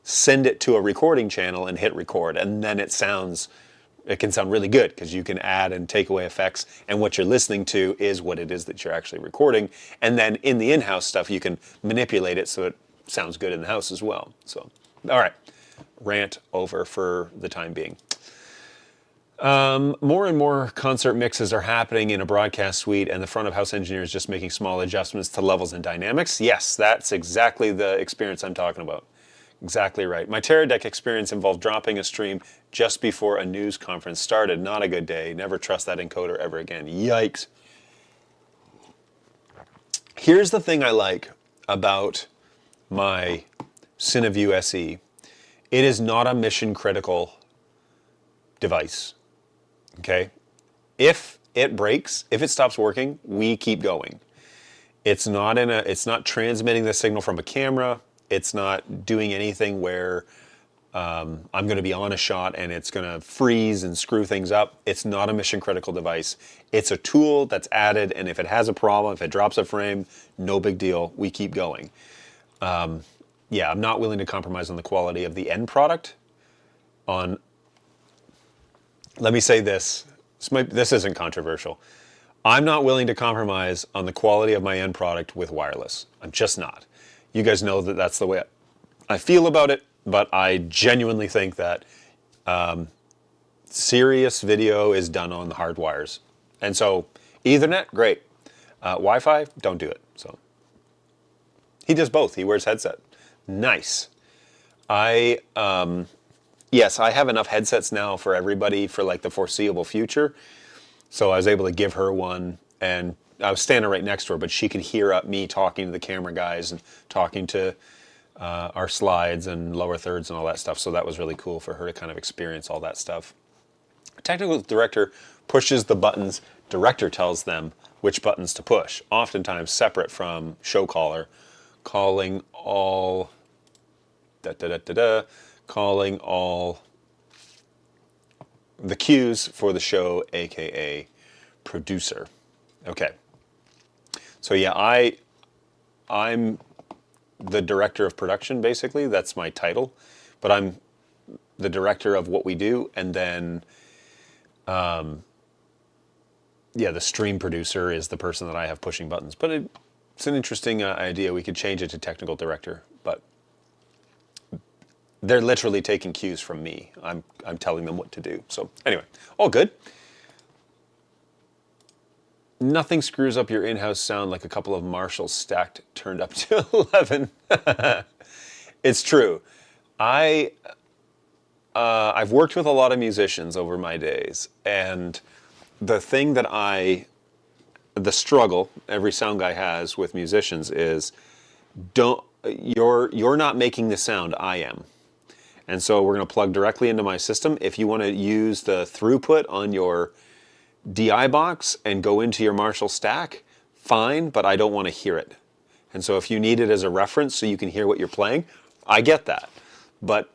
send it to a recording channel, and hit record, and then it can sound really good because you can add and take away effects, and what you're listening to is what it is that you're actually recording. And then in the in-house stuff, you can manipulate it so it sounds good in the house as well. So, all right, rant over for the time being. More and more concert mixes are happening in a broadcast suite, and the front of house engineer is just making small adjustments to levels and dynamics. Yes, that's exactly the experience I'm talking about. Exactly right. My Teradek experience involved dropping a stream just before a news conference started. Not a good day. Never trust that encoder ever again. Yikes. Here's the thing I like about my CineView SE. It is not a mission critical device. Okay? If it breaks, if it stops working, we keep going. It's not transmitting the signal from a camera. It's not doing anything where I'm going to be on a shot and it's going to freeze and screw things up. It's not a mission critical device. It's a tool that's added, and if it has a problem, if it drops a frame, no big deal. We keep going. Yeah, I'm not willing to compromise on the quality of the end product. Let me say this. This isn't controversial. I'm not willing to compromise on the quality of my end product with wireless. I'm just not. You guys know that that's the way I feel about it, but I genuinely think that serious video is done on the hard wires. And so Ethernet, great. Wi-Fi, don't do it. So he does both. He wears headset. Nice. Yes, I have enough headsets now for everybody for like the foreseeable future. So I was able to give her one, and I was standing right next to her, but she could hear me talking to the camera guys and talking to our slides and lower thirds and all that stuff. So that was really cool for her to kind of experience all that stuff. Technical director pushes the buttons. Director tells them which buttons to push, oftentimes separate from show caller, calling all calling all the cues for the show, aka producer. Okay. So yeah, I'm the director of production, basically. That's my title. but I'm the director of what we do, and then yeah, the stream producer is the person that I have pushing buttons. But it's an interesting idea. We could change it to technical director, but they're literally taking cues from me. I'm telling them what to do. So anyway, all good. Nothing screws up your in-house sound like a couple of Marshalls stacked turned up to 11. It's true. I've worked with a lot of musicians over my days, and the thing that the struggle every sound guy has with musicians is you're not making the sound, I am. And so we're going to plug directly into my system. If you want to use the throughput on your DI box and go into your Marshall stack, fine, but I don't want to hear it. And so if you need it as a reference so you can hear what you're playing, I get that. But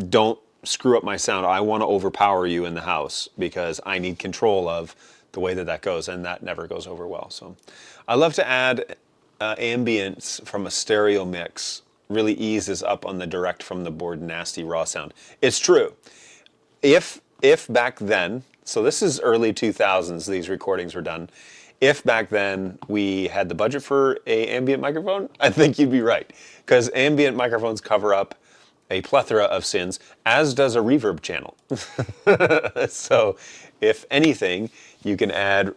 don't screw up my sound. I want to overpower you in the house because I need control of the way that goes, and that never goes over well. So I love to add ambience from a stereo mix. Really eases up on the direct from the board nasty raw sound. It's true. If back then, so this is early 2000s, these recordings were done. If back then we had the budget for an ambient microphone, I think you'd be right. Because ambient microphones cover up a plethora of sins, as does a reverb channel. So if anything, you can add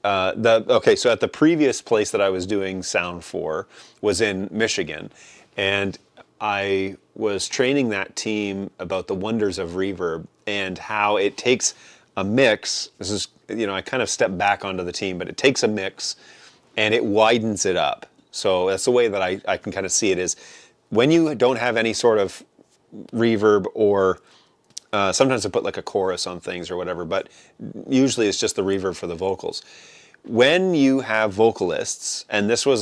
okay, so at the previous place that I was doing sound for was in Michigan, and I was training that team about the wonders of reverb and how it takes a mix. This is, I kind of step back onto the team, but it takes a mix and it widens it up. So that's the way that I can kind of see it is when you don't have any sort of reverb or sometimes I put like a chorus on things or whatever, but usually it's just the reverb for the vocals. When you have vocalists, and this was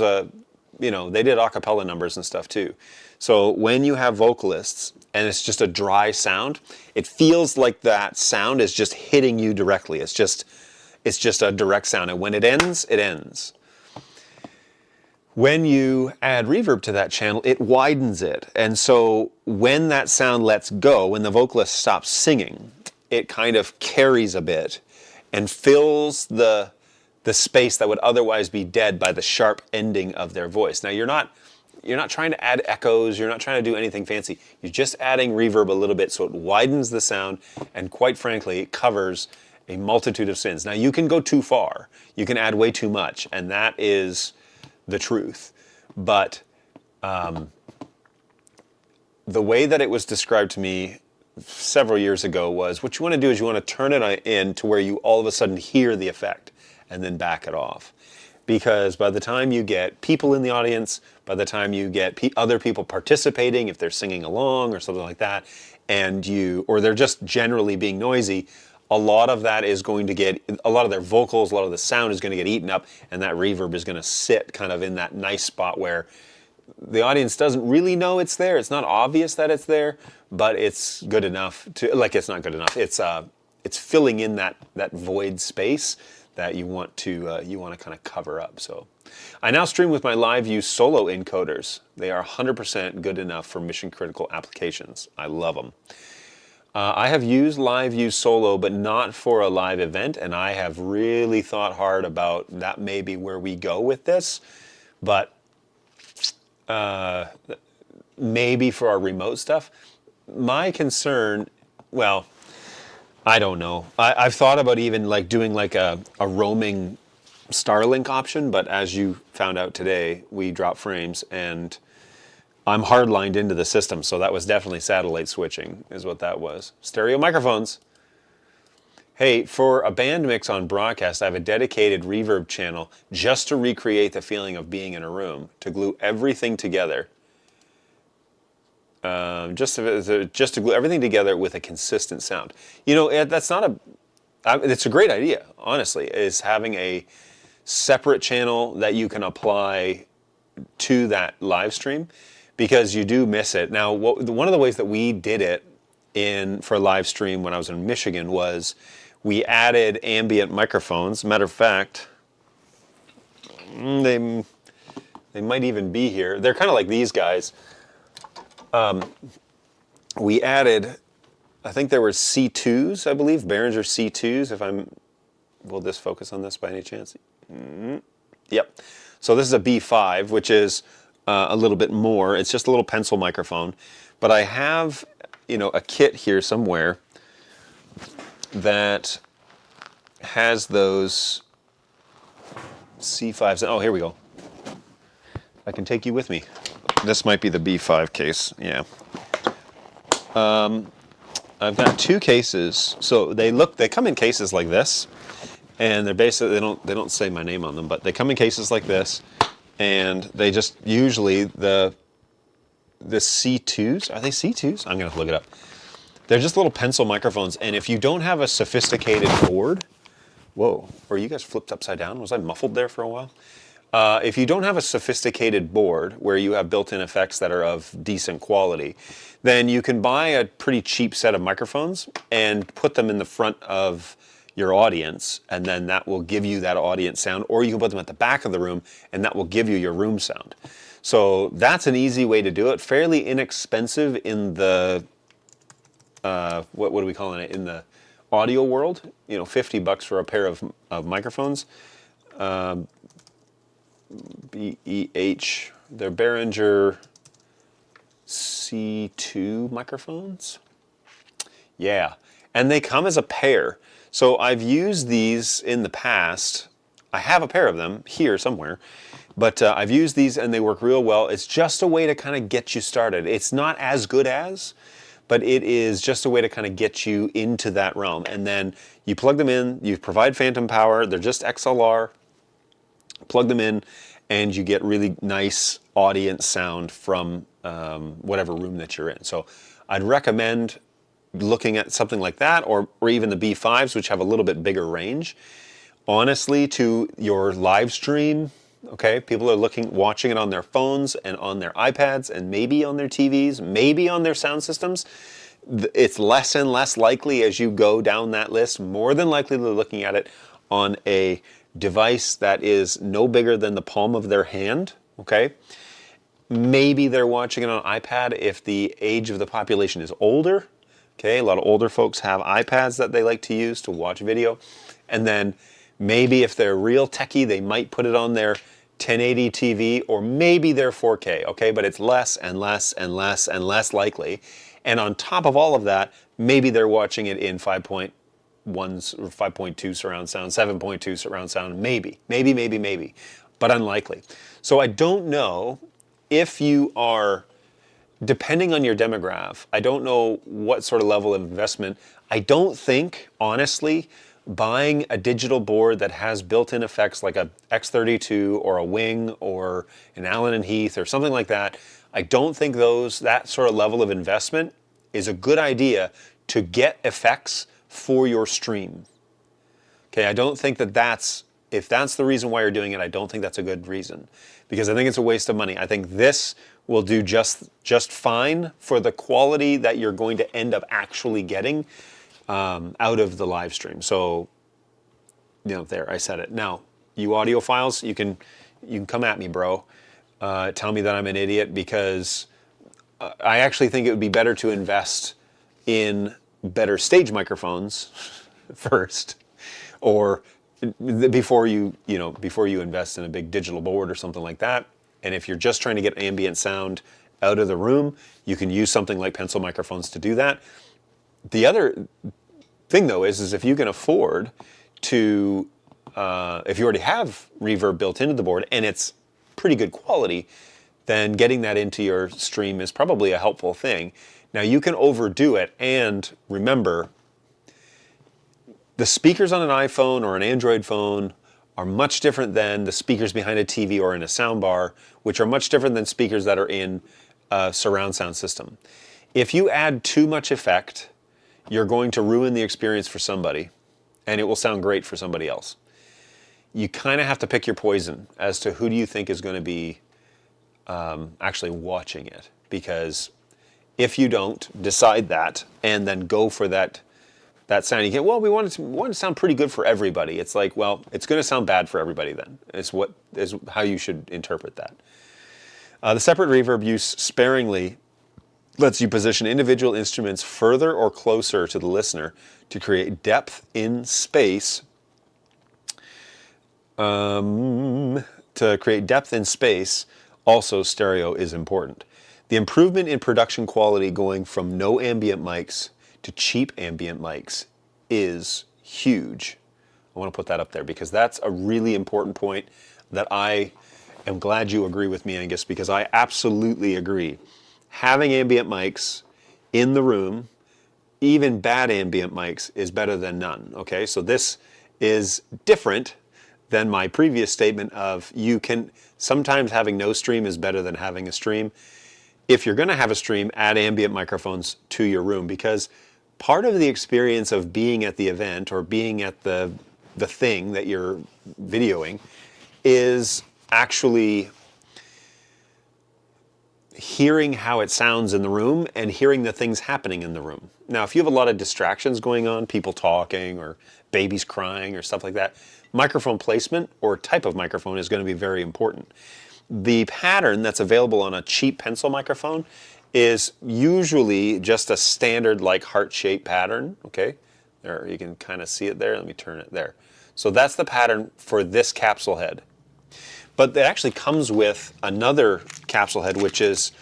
they did a cappella numbers and stuff too. So when you have vocalists and it's just a dry sound, it feels like that sound is just hitting you directly. It's just a direct sound. And when it ends, it ends. When you add reverb to that channel, it widens it. And so when that sound lets go, when the vocalist stops singing, it kind of carries a bit and fills the space that would otherwise be dead by the sharp ending of their voice. Now you're not trying to add echoes, you're not trying to do anything fancy. You're just adding reverb a little bit so it widens the sound, and quite frankly, it covers a multitude of sins. Now you can go too far. You can add way too much, and that is the truth. But the way that it was described to me several years ago was, what you want to do is you want to turn it in to where you all of a sudden hear the effect and then back it off. Because by the time you get people in the audience, by the time you get other people participating, if they're singing along or something like that, or they're just generally being noisy, a lot of that is going to get, a lot of their vocals, a lot of the sound is going to get eaten up, and that reverb is going to sit kind of in that nice spot where the audience doesn't really know it's there. It's not obvious that it's there, but it's good enough to, it's not good enough. It's filling in that void space that you want to kind of cover up. So I now stream with my LiveView solo encoders. They are 100% good enough for mission critical applications. I love them. I have used LiveView solo, but not for a live event, and I have really thought hard about that may be where we go with this, but maybe for our remote stuff. My concern, well, I don't know. I've thought about even doing a roaming Starlink option, but as you found out today, we dropped frames and I'm hardlined into the system, so that was definitely satellite switching is what that was. Stereo microphones. Hey, for a band mix on broadcast, I have a dedicated reverb channel just to recreate the feeling of being in a room, to glue everything together. Just to glue everything together with a consistent sound. That's not it's a great idea, honestly, is having a separate channel that you can apply to that live stream, because you do miss it. Now, one of the ways that we did it for live stream when I was in Michigan was we added ambient microphones. Matter of fact, they might even be here. They're kind of like these guys. we added, I think there were C2s, I believe, Behringer C2s, if I'm, will this focus on this by any chance? Yep. So this is a B5, which is a little bit more. It's just a little pencil microphone. But I have, a kit here somewhere that has those C5s. Oh, here we go. I can take you with me. This might be the B5 case, yeah. I've got two cases. So they come in cases like this, and they're basically, they don't say my name on them, but they come in cases like this, and they just usually the C2s, are they C2s? I'm gonna look it up. They're just little pencil microphones, and if you don't have a sophisticated board, whoa, were you guys flipped upside down? Was I muffled there for a while? If you don't have a sophisticated board where you have built-in effects that are of decent quality, then you can buy a pretty cheap set of microphones and put them in the front of your audience, and then that will give you that audience sound, or you can put them at the back of the room and that will give you your room sound. So that's an easy way to do it, fairly inexpensive in the, what are we calling it, in the audio world, $50 for a pair of microphones. BEH, they're Behringer C2 microphones. Yeah, and they come as a pair. So I've used these in the past. I have a pair of them here somewhere, but I've used these and they work real well. It's just a way to kind of get you started. It's not as good as, but it is just a way to kind of get you into that realm. And then you plug them in, you provide phantom power, they're just XLR, plug them in, and you get really nice audience sound from whatever room that you're in. So I'd recommend looking at something like that, or even the B5s, which have a little bit bigger range. Honestly, to your live stream, okay, people are watching it on their phones and on their iPads and maybe on their TVs, maybe on their sound systems. It's less and less likely as you go down that list. More than likely they're looking at it on a device that is no bigger than the palm of their hand, okay? Maybe they're watching it on iPad if the age of the population is older. Okay, a lot of older folks have iPads that they like to use to watch video. And then maybe if they're real techie, they might put it on their 1080 TV, or maybe their 4K, okay? But it's less and less and less and less likely. And on top of all of that, maybe they're watching it in 5.1 or 5.2 surround sound, 7.2 surround sound, maybe, but unlikely. So I don't know if you are, depending on your demographic, I don't know what sort of level of investment. I don't think, honestly, buying a digital board that has built-in effects like a X32 or a Wing or an Allen & Heath or something like that, I don't think that sort of level of investment is a good idea to get effects for your stream. Okay, I don't think if that's the reason why you're doing it, I don't think that's a good reason, because I think it's a waste of money. I think this will do just fine for the quality that you're going to end up actually getting out of the live stream. So, there, I said it. Now, you audiophiles, you can come at me, bro. Tell me that I'm an idiot, because I actually think it would be better to invest in better stage microphones first, or before you invest in a big digital board or something like that. And if you're just trying to get ambient sound out of the room, you can use something like pencil microphones to do that. The other thing, though, is if you can afford to, if you already have reverb built into the board and it's pretty good quality, then getting that into your stream is probably a helpful thing. Now, you can overdo it, and remember, the speakers on an iPhone or an Android phone are much different than the speakers behind a TV or in a soundbar, which are much different than speakers that are in a surround sound system. If you add too much effect, you're going to ruin the experience for somebody, and it will sound great for somebody else. You kind of have to pick your poison as to who do you think is going to be actually watching it, because if you don't decide that and then go for that sound, you get, well, we want it to sound pretty good for everybody. It's like, well, it's going to sound bad for everybody then. Is how you should interpret that. The separate reverb use sparingly lets you position individual instruments further or closer to the listener to create depth in space. Also stereo is important. The improvement in production quality going from no ambient mics to cheap ambient mics is huge. I want to put that up there because that's a really important point that I am glad you agree with me, Angus, because I absolutely agree. Having ambient mics in the room, even bad ambient mics, is better than none. Okay, so this is different than my previous statement of sometimes having no stream is better than having a stream. If you're going to have a stream, add ambient microphones to your room, because part of the experience of being at the event or being at the thing that you're videoing is actually hearing how it sounds in the room and hearing the things happening in the room. Now, if you have a lot of distractions going on, people talking or babies crying or stuff like that, microphone placement or type of microphone is going to be very important. The pattern that's available on a cheap pencil microphone is usually just a standard like heart-shaped pattern, okay? There, you can kind of see it there. Let me turn it there. So that's the pattern for this capsule head. But it actually comes with another capsule head, which is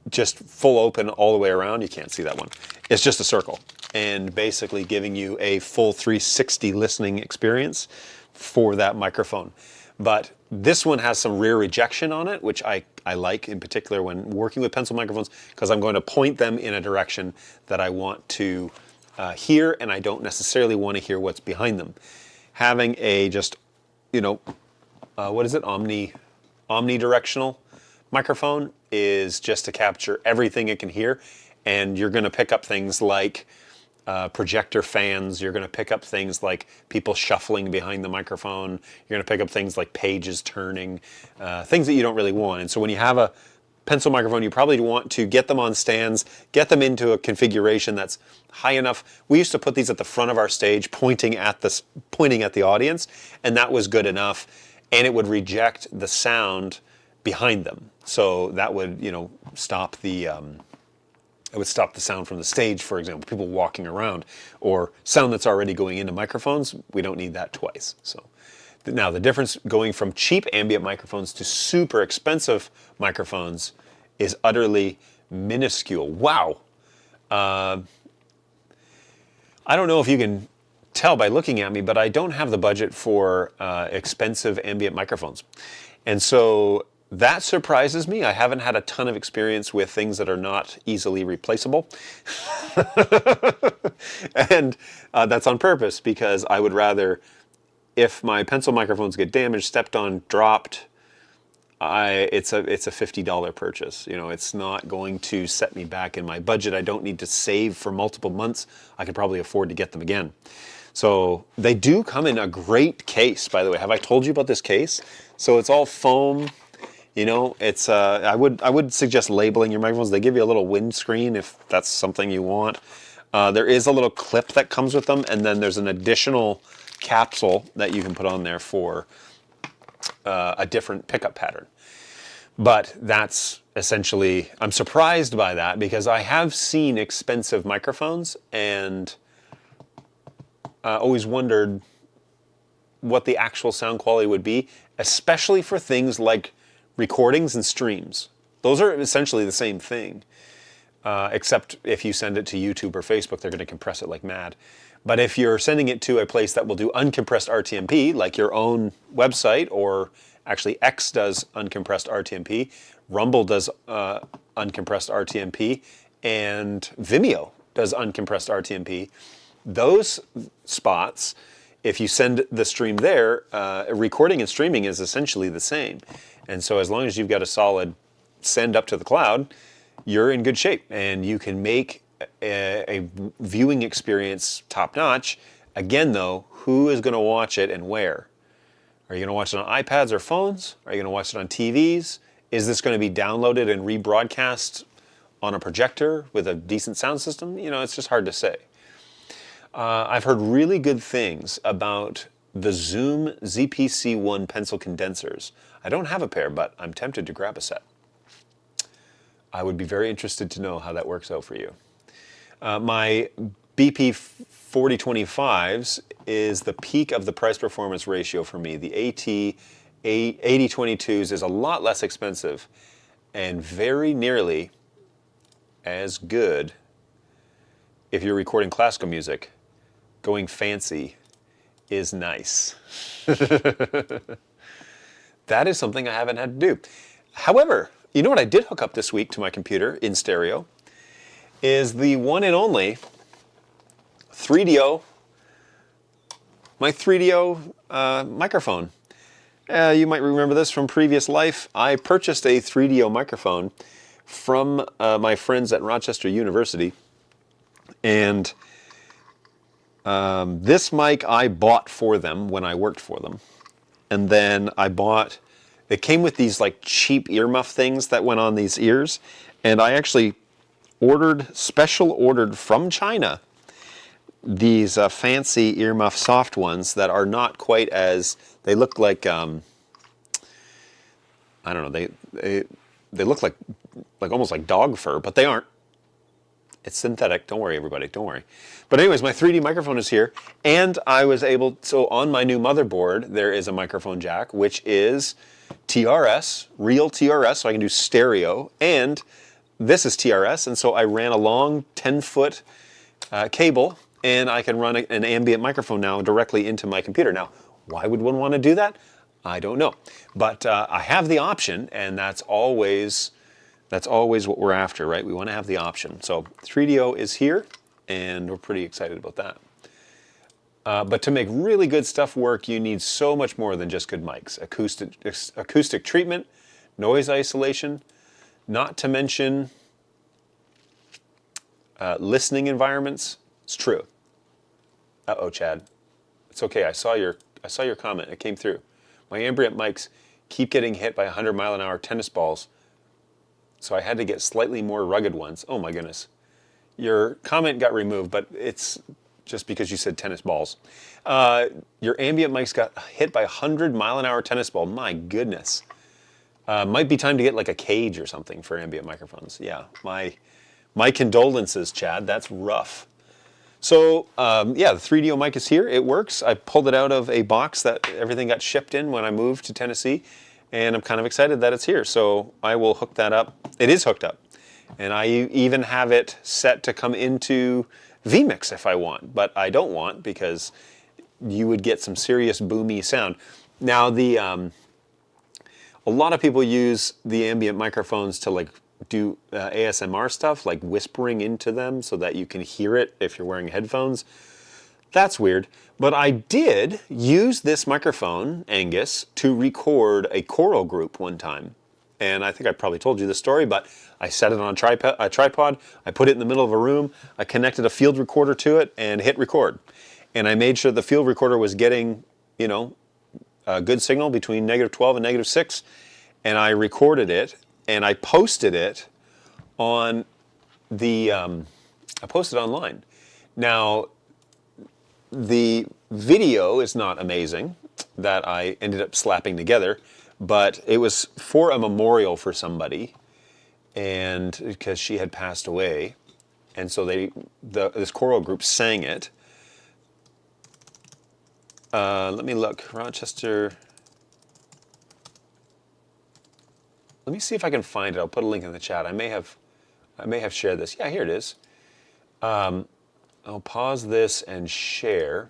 just full open all the way around. You can't see that one. It's just a circle and basically giving you a full 360 listening experience for that microphone. But this one has some rear rejection on it, which I like in particular when working with pencil microphones, because I'm going to point them in a direction that I want to hear, and I don't necessarily want to hear what's behind them. Having a just, what is it, omnidirectional microphone is just to capture everything it can hear, and you're going to pick up things like projector fans, you're going to pick up things like people shuffling behind the microphone, you're going to pick up things like pages turning, things that you don't really want. And so when you have a pencil microphone, you probably want to get them on stands, get them into a configuration that's high enough. We used to put these at the front of our stage pointing at the audience, and that was good enough, and it would reject the sound behind them. So that would, stop the it would stop the sound from the stage, for example, people walking around, or sound that's already going into microphones. We don't need that twice. So now the difference going from cheap ambient microphones to super expensive microphones is utterly minuscule. Wow. I don't know if you can tell by looking at me, but I don't have the budget for expensive ambient microphones. And so that surprises me. I haven't had a ton of experience with things that are not easily replaceable. And that's on purpose, because I would rather, if my pencil microphones get damaged, stepped on, dropped, it's a $50 purchase. It's not going to set me back in my budget. I don't need to save for multiple months. I could probably afford to get them again. So they do come in a great case, by the way. Have I told you about this case? So it's all foam. It's I would suggest labeling your microphones. They give you a little windscreen if that's something you want. There is a little clip that comes with them, and then there's an additional capsule that you can put on there for a different pickup pattern. But that's essentially, I'm surprised by that, because I have seen expensive microphones and always wondered what the actual sound quality would be, especially for things like recordings and streams. Those are essentially the same thing, except if you send it to YouTube or Facebook, they're going to compress it like mad. But if you're sending it to a place that will do uncompressed RTMP, like your own website, or actually X does uncompressed RTMP, Rumble does uncompressed RTMP, and Vimeo does uncompressed RTMP, those spots, if you send the stream there, recording and streaming is essentially the same. And so as long as you've got a solid send up to the cloud, you're in good shape, and you can make a viewing experience top-notch. Again, though, who is going to watch it and where? Are you going to watch it on iPads or phones? Are you going to watch it on TVs? Is this going to be downloaded and rebroadcast on a projector with a decent sound system? It's just hard to say. I've heard really good things about the Zoom ZPC1 pencil condensers. I don't have a pair, but I'm tempted to grab a set. I would be very interested to know how that works out for you. My BP 4025s is the peak of the price performance ratio for me. The AT 8022s is a lot less expensive and very nearly as good if you're recording classical music. Going fancy is nice. That is something I haven't had to do. However, you know what I did hook up this week to my computer in stereo is the one and only 3DO, my 3DO microphone. You might remember this from previous life. I purchased a 3DO microphone from my friends at Rochester University, and this mic I bought for them when I worked for them. And then it came with these like cheap earmuff things that went on these ears. And I actually special ordered from China these fancy earmuff soft ones that are not quite as, they look like, I don't know, they look like almost like dog fur, but they aren't. It's synthetic. Don't worry, everybody. Don't worry. But anyways, my 3D microphone is here, and I was able, so on my new motherboard, there is a microphone jack, which is TRS, real TRS, so I can do stereo, and this is TRS, and so I ran a long 10-foot cable, and I can run an ambient microphone now directly into my computer. Now, why would one want to do that? I don't know. But I have the option, and that's always what we're after, right? We want to have the option. So 3DO is here, and we're pretty excited about that. But to make really good stuff work, you need so much more than just good mics. Acoustic treatment, noise isolation, not to mention listening environments. It's true. Uh-oh, Chad. It's okay. I saw your comment. It came through. My ambient mics keep getting hit by 100-mile-an-hour tennis balls, so I had to get slightly more rugged ones. Oh my goodness. Your comment got removed, but it's just because you said tennis balls. Your ambient mics got hit by a 100-mile-an-hour tennis ball. My goodness. Might be time to get like a cage or something for ambient microphones. Yeah, my condolences, Chad. That's rough. So yeah, the 3DO mic is here. It works. I pulled it out of a box that everything got shipped in when I moved to Tennessee, and I'm kind of excited that it's here. So I will hook that up. It is hooked up, and I even have it set to come into vMix if I want, but I don't want because you would get some serious boomy sound. Now a lot of people use the ambient microphones to like do ASMR stuff, like whispering into them so that you can hear it if you're wearing headphones. That's weird. But I did use this microphone, Angus, to record a choral group one time. And I think I probably told you this story, but I set it on a tripod, I put it in the middle of a room, I connected a field recorder to it and hit record. And I made sure the field recorder was getting, you know, a good signal between -12 and -6, and I recorded it, and I posted it on I posted online. Now, the video is not amazing that I ended up slapping together, but it was for a memorial for somebody, and because she had passed away, and so this choral group sang it. Let me look, Rochester. Let me see if I can find it. I'll put a link in the chat. I may have shared this. Yeah, here it is. I'll pause this and share.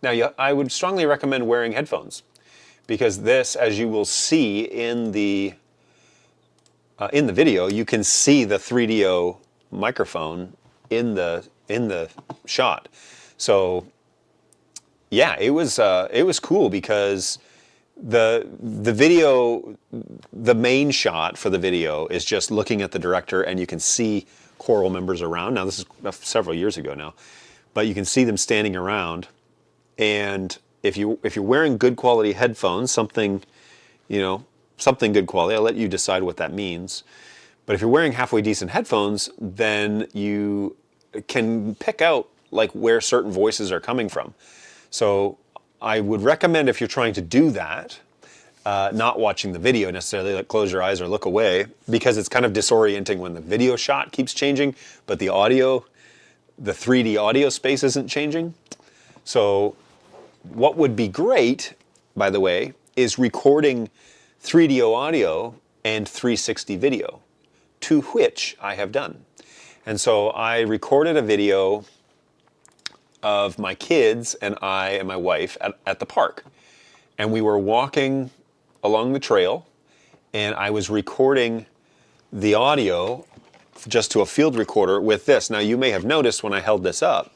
Now, I would strongly recommend wearing headphones because this, as you will see in the video, you can see the 3DO microphone in the shot. So, yeah, it was cool because the video, the main shot for the video is just looking at the director, and you can see choral members around. Now, this is several years ago now, but you can see them standing around. And if you're wearing good quality headphones, something good quality, I'll let you decide what that means. But if you're wearing halfway decent headphones, then you can pick out like where certain voices are coming from. So I would recommend, if you're trying to do that, not watching the video necessarily, like close your eyes or look away, because it's kind of disorienting when the video shot keeps changing, but the audio, the 3D audio space isn't changing. So what would be great, by the way, is recording 3D audio and 360 video, to which I have done. And so I recorded a video of my kids and I and my wife at the park. And we were walking along the trail, and I was recording the audio just to a field recorder with this. Now you may have noticed when I held this up,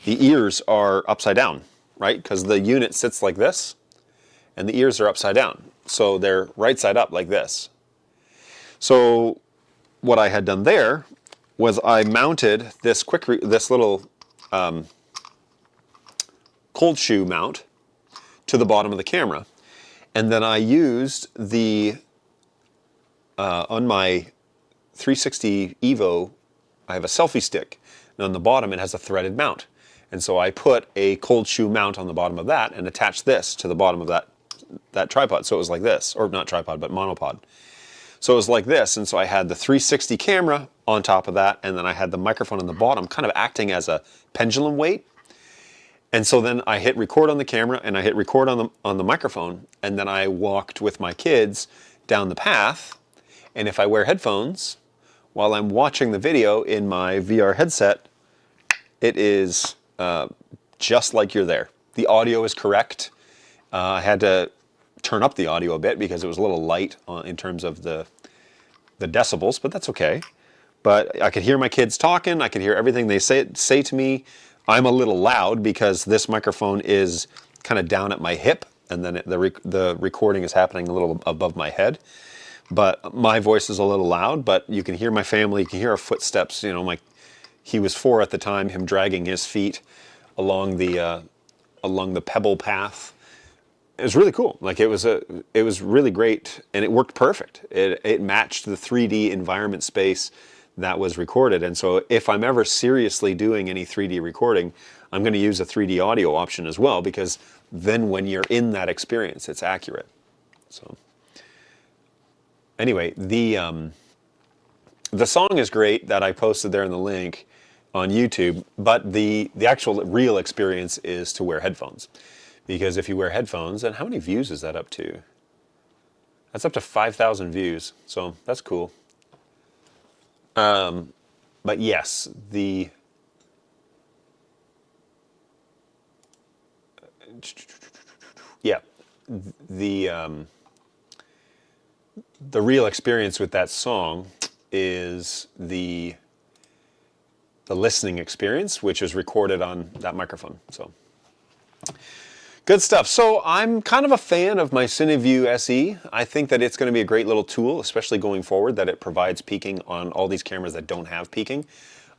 the ears are upside down, right? Because the unit sits like this, and the ears are upside down. So they're right side up like this. So what I had done there was I mounted this this little cold shoe mount to the bottom of the camera. And then I used the, on my 360 Evo, I have a selfie stick. And on the bottom it has a threaded mount. And so I put a cold shoe mount on the bottom of that and attached this to the bottom of that tripod. So it was like this, or not tripod, but monopod. So it was like this, and so I had the 360 camera on top of that, and then I had the microphone on the bottom, kind of acting as a pendulum weight. And so then I hit record on the camera, and I hit record on the microphone, and then I walked with my kids down the path. And if I wear headphones while I'm watching the video in my VR headset, it is just like you're there. The audio is correct. I had to turn up the audio a bit because it was a little light in terms of the decibels, but that's okay. But I could hear my kids talking. I could hear everything they say to me. I'm a little loud because this microphone is kind of down at my hip, and then the recording is happening a little above my head. But my voice is a little loud, but you can hear my family. You can hear our footsteps. You know, he was 4 at the time, him dragging his feet along the pebble path. It was really cool. Like it was really great, and it worked perfect. It matched the 3D environment space that was recorded. And so if I'm ever seriously doing any 3D recording, I'm going to use a 3D audio option as well, because then when you're in that experience, it's accurate. So anyway, the song is great that I posted there in the link on YouTube, but the actual real experience is to wear headphones. Because if you wear headphones, and how many views is that up to? That's up to 5,000 views, so that's cool. But yes, the real experience with that song is the listening experience, which is recorded on that microphone. So good stuff. So I'm kind of a fan of my CineView SE. I think that it's going to be a great little tool, especially going forward, that it provides peaking on all these cameras that don't have peaking.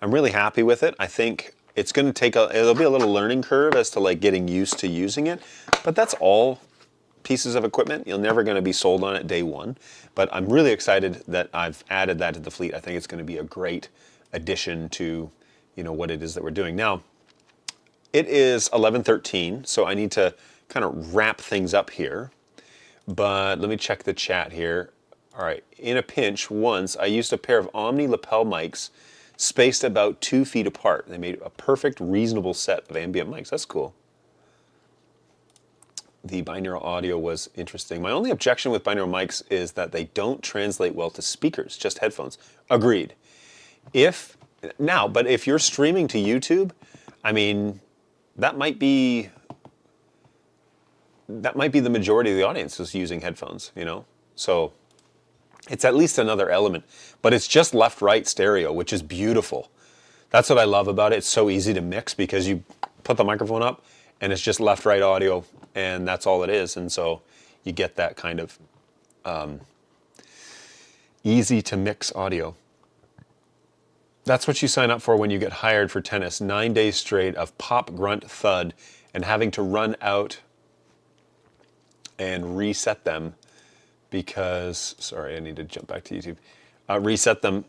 I'm really happy with it. I think it's going to take it'll be a little learning curve as to like getting used to using it, but that's all pieces of equipment. You're never going to be sold on it day one, but I'm really excited that I've added that to the fleet. I think it's going to be a great addition to, you know, what it is that we're doing now. It is 11:13, so I need to kind of wrap things up here. But let me check the chat here. All right, in a pinch, once I used a pair of Omni lapel mics spaced about 2 feet apart. They made a perfect, reasonable set of ambient mics. That's cool. The binaural audio was interesting. My only objection with binaural mics is that they don't translate well to speakers, just headphones. Agreed. But if you're streaming to YouTube, I mean, that might be the majority of the audience is using headphones, you know? So it's at least another element, but it's just left-right stereo, which is beautiful. That's what I love about it. It's so easy to mix because you put the microphone up and it's just left-right audio, and that's all it is. And so you get that kind of easy to mix audio. That's what you sign up for when you get hired for tennis. 9 days straight of pop, grunt, thud, and having to run out and reset them because, sorry, I need to jump back to YouTube. Reset them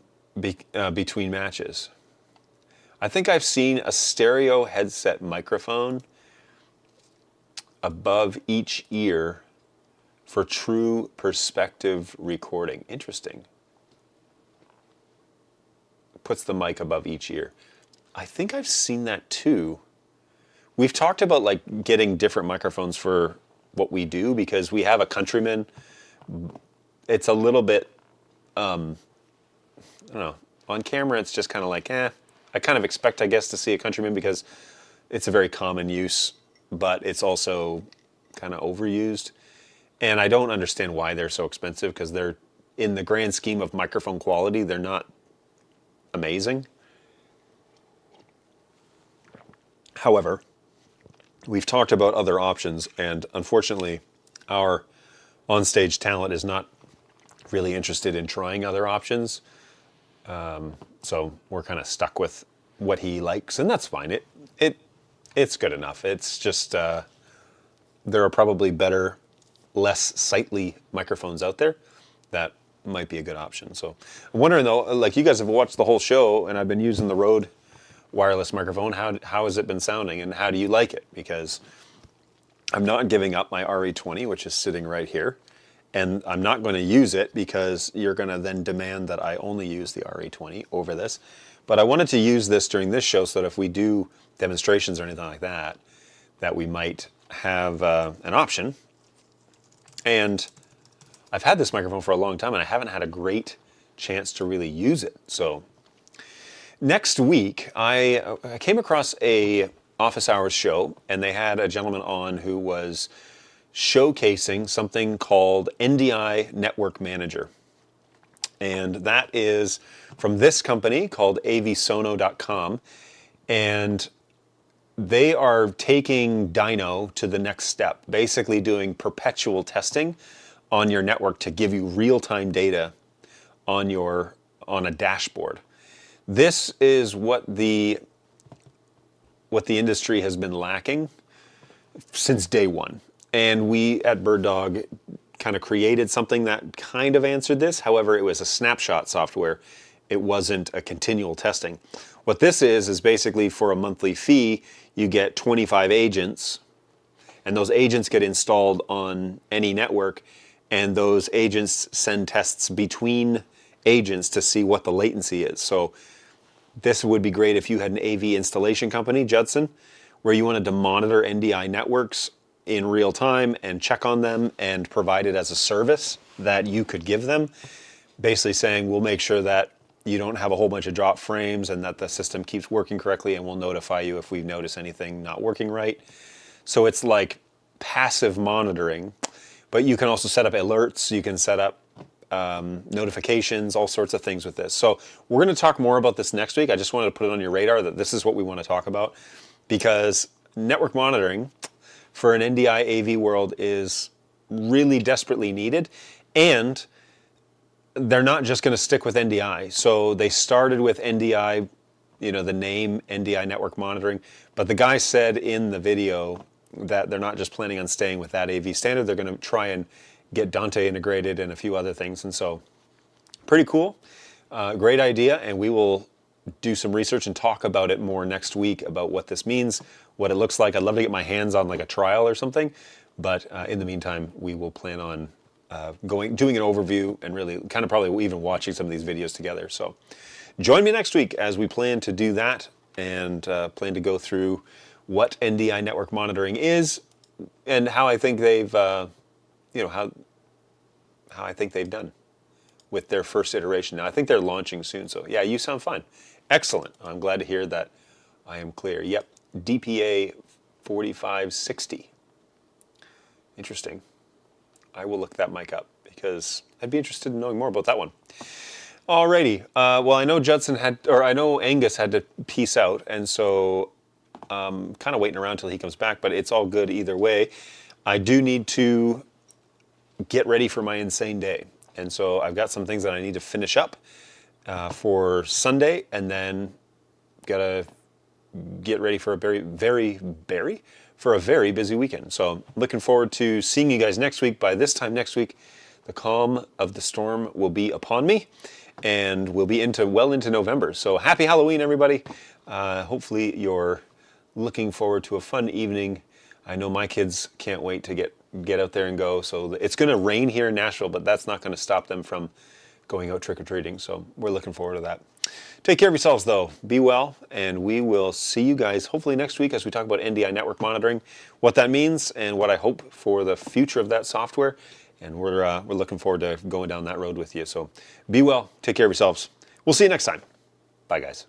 between matches. I think I've seen a stereo headset microphone above each ear for true perspective recording. Interesting. Puts the mic above each ear. I think I've seen that too. We've talked about like getting different microphones for what we do because we have a Countryman. It's a little bit, I don't know, on camera it's just kind of like, I kind of expect, I guess, to see a Countryman because it's a very common use, but it's also kind of overused. And I don't understand why they're so expensive because they're, in the grand scheme of microphone quality, they're not amazing. However, we've talked about other options, and unfortunately, our onstage talent is not really interested in trying other options. So we're kind of stuck with what he likes, and that's fine. It's good enough. It's just there are probably better, less sightly microphones out there that might be a good option. So I'm wondering though, like you guys have watched the whole show, and I've been using the Rode wireless microphone. How has it been sounding, and how do you like it? Because I'm not giving up my RE20, which is sitting right here, and I'm not going to use it because you're going to then demand that I only use the RE20 over this. But I wanted to use this during this show so that if we do demonstrations or anything like that, that we might have an option. And I've had this microphone for a long time and I haven't had a great chance to really use it. So next week, I came across a office hours show, and they had a gentleman on who was showcasing something called NDI Network Manager. And that is from this company called ACCSOON.com. And they are taking Dyno to the next step, basically doing perpetual testing on your network to give you real-time data on a dashboard. This is what the industry has been lacking since day one. And we at Bird Dog kind of created something that kind of answered this. However, it was a snapshot software. It wasn't a continual testing. What this is basically for a monthly fee, you get 25 agents, and those agents get installed on any network, and those agents send tests between agents to see what the latency is. So this would be great if you had an AV installation company, Judson, where you wanted to monitor NDI networks in real time and check on them and provide it as a service that you could give them. Basically saying, we'll make sure that you don't have a whole bunch of drop frames and that the system keeps working correctly, and we'll notify you if we notice anything not working right. So it's like passive monitoring, but you can also set up alerts, you can set up notifications, all sorts of things with this. So we're going to talk more about this next week. I just wanted to put it on your radar that this is what we want to talk about, because network monitoring for an NDI AV world is really desperately needed, and they're not just going to stick with NDI. So they started with NDI, the name NDI network monitoring, but the guy said in the video that they're not just planning on staying with that AV standard. They're going to try and get Dante integrated and a few other things. And so pretty cool, great idea. And we will do some research and talk about it more next week about what this means, what it looks like. I'd love to get my hands on like a trial or something. But in the meantime, we will plan on doing an overview and really kind of probably even watching some of these videos together. So join me next week as we plan to do that and plan to go through what NDI network monitoring is and how I think they've how I think they've done with their first iteration. Now, I think they're launching soon, so yeah, you sound fine. Excellent. I'm glad to hear that I am clear. Yep, DPA 4560. Interesting. I will look that mic up because I'd be interested in knowing more about that one. Alrighty. Well, I know Angus had to peace out, and so kind of waiting around till he comes back, but it's all good either way. I do need to get ready for my insane day. And so I've got some things that I need to finish up for Sunday, and then gotta get ready for a very busy weekend. So looking forward to seeing you guys next week. By this time next week, the calm of the storm will be upon me, and we'll be well into November. So happy Halloween, everybody. Hopefully you're looking forward to a fun evening. I know my kids can't wait to get get out there and go. So it's going to rain here in Nashville, but that's not going to stop them from going out trick-or-treating. So we're looking forward to that. Take care of yourselves, though. Be well, and we will see you guys hopefully next week as we talk about NDI network monitoring, what that means, and what I hope for the future of that software. And we're looking forward to going down that road with you. So be well. Take care of yourselves. We'll see you next time. Bye, guys.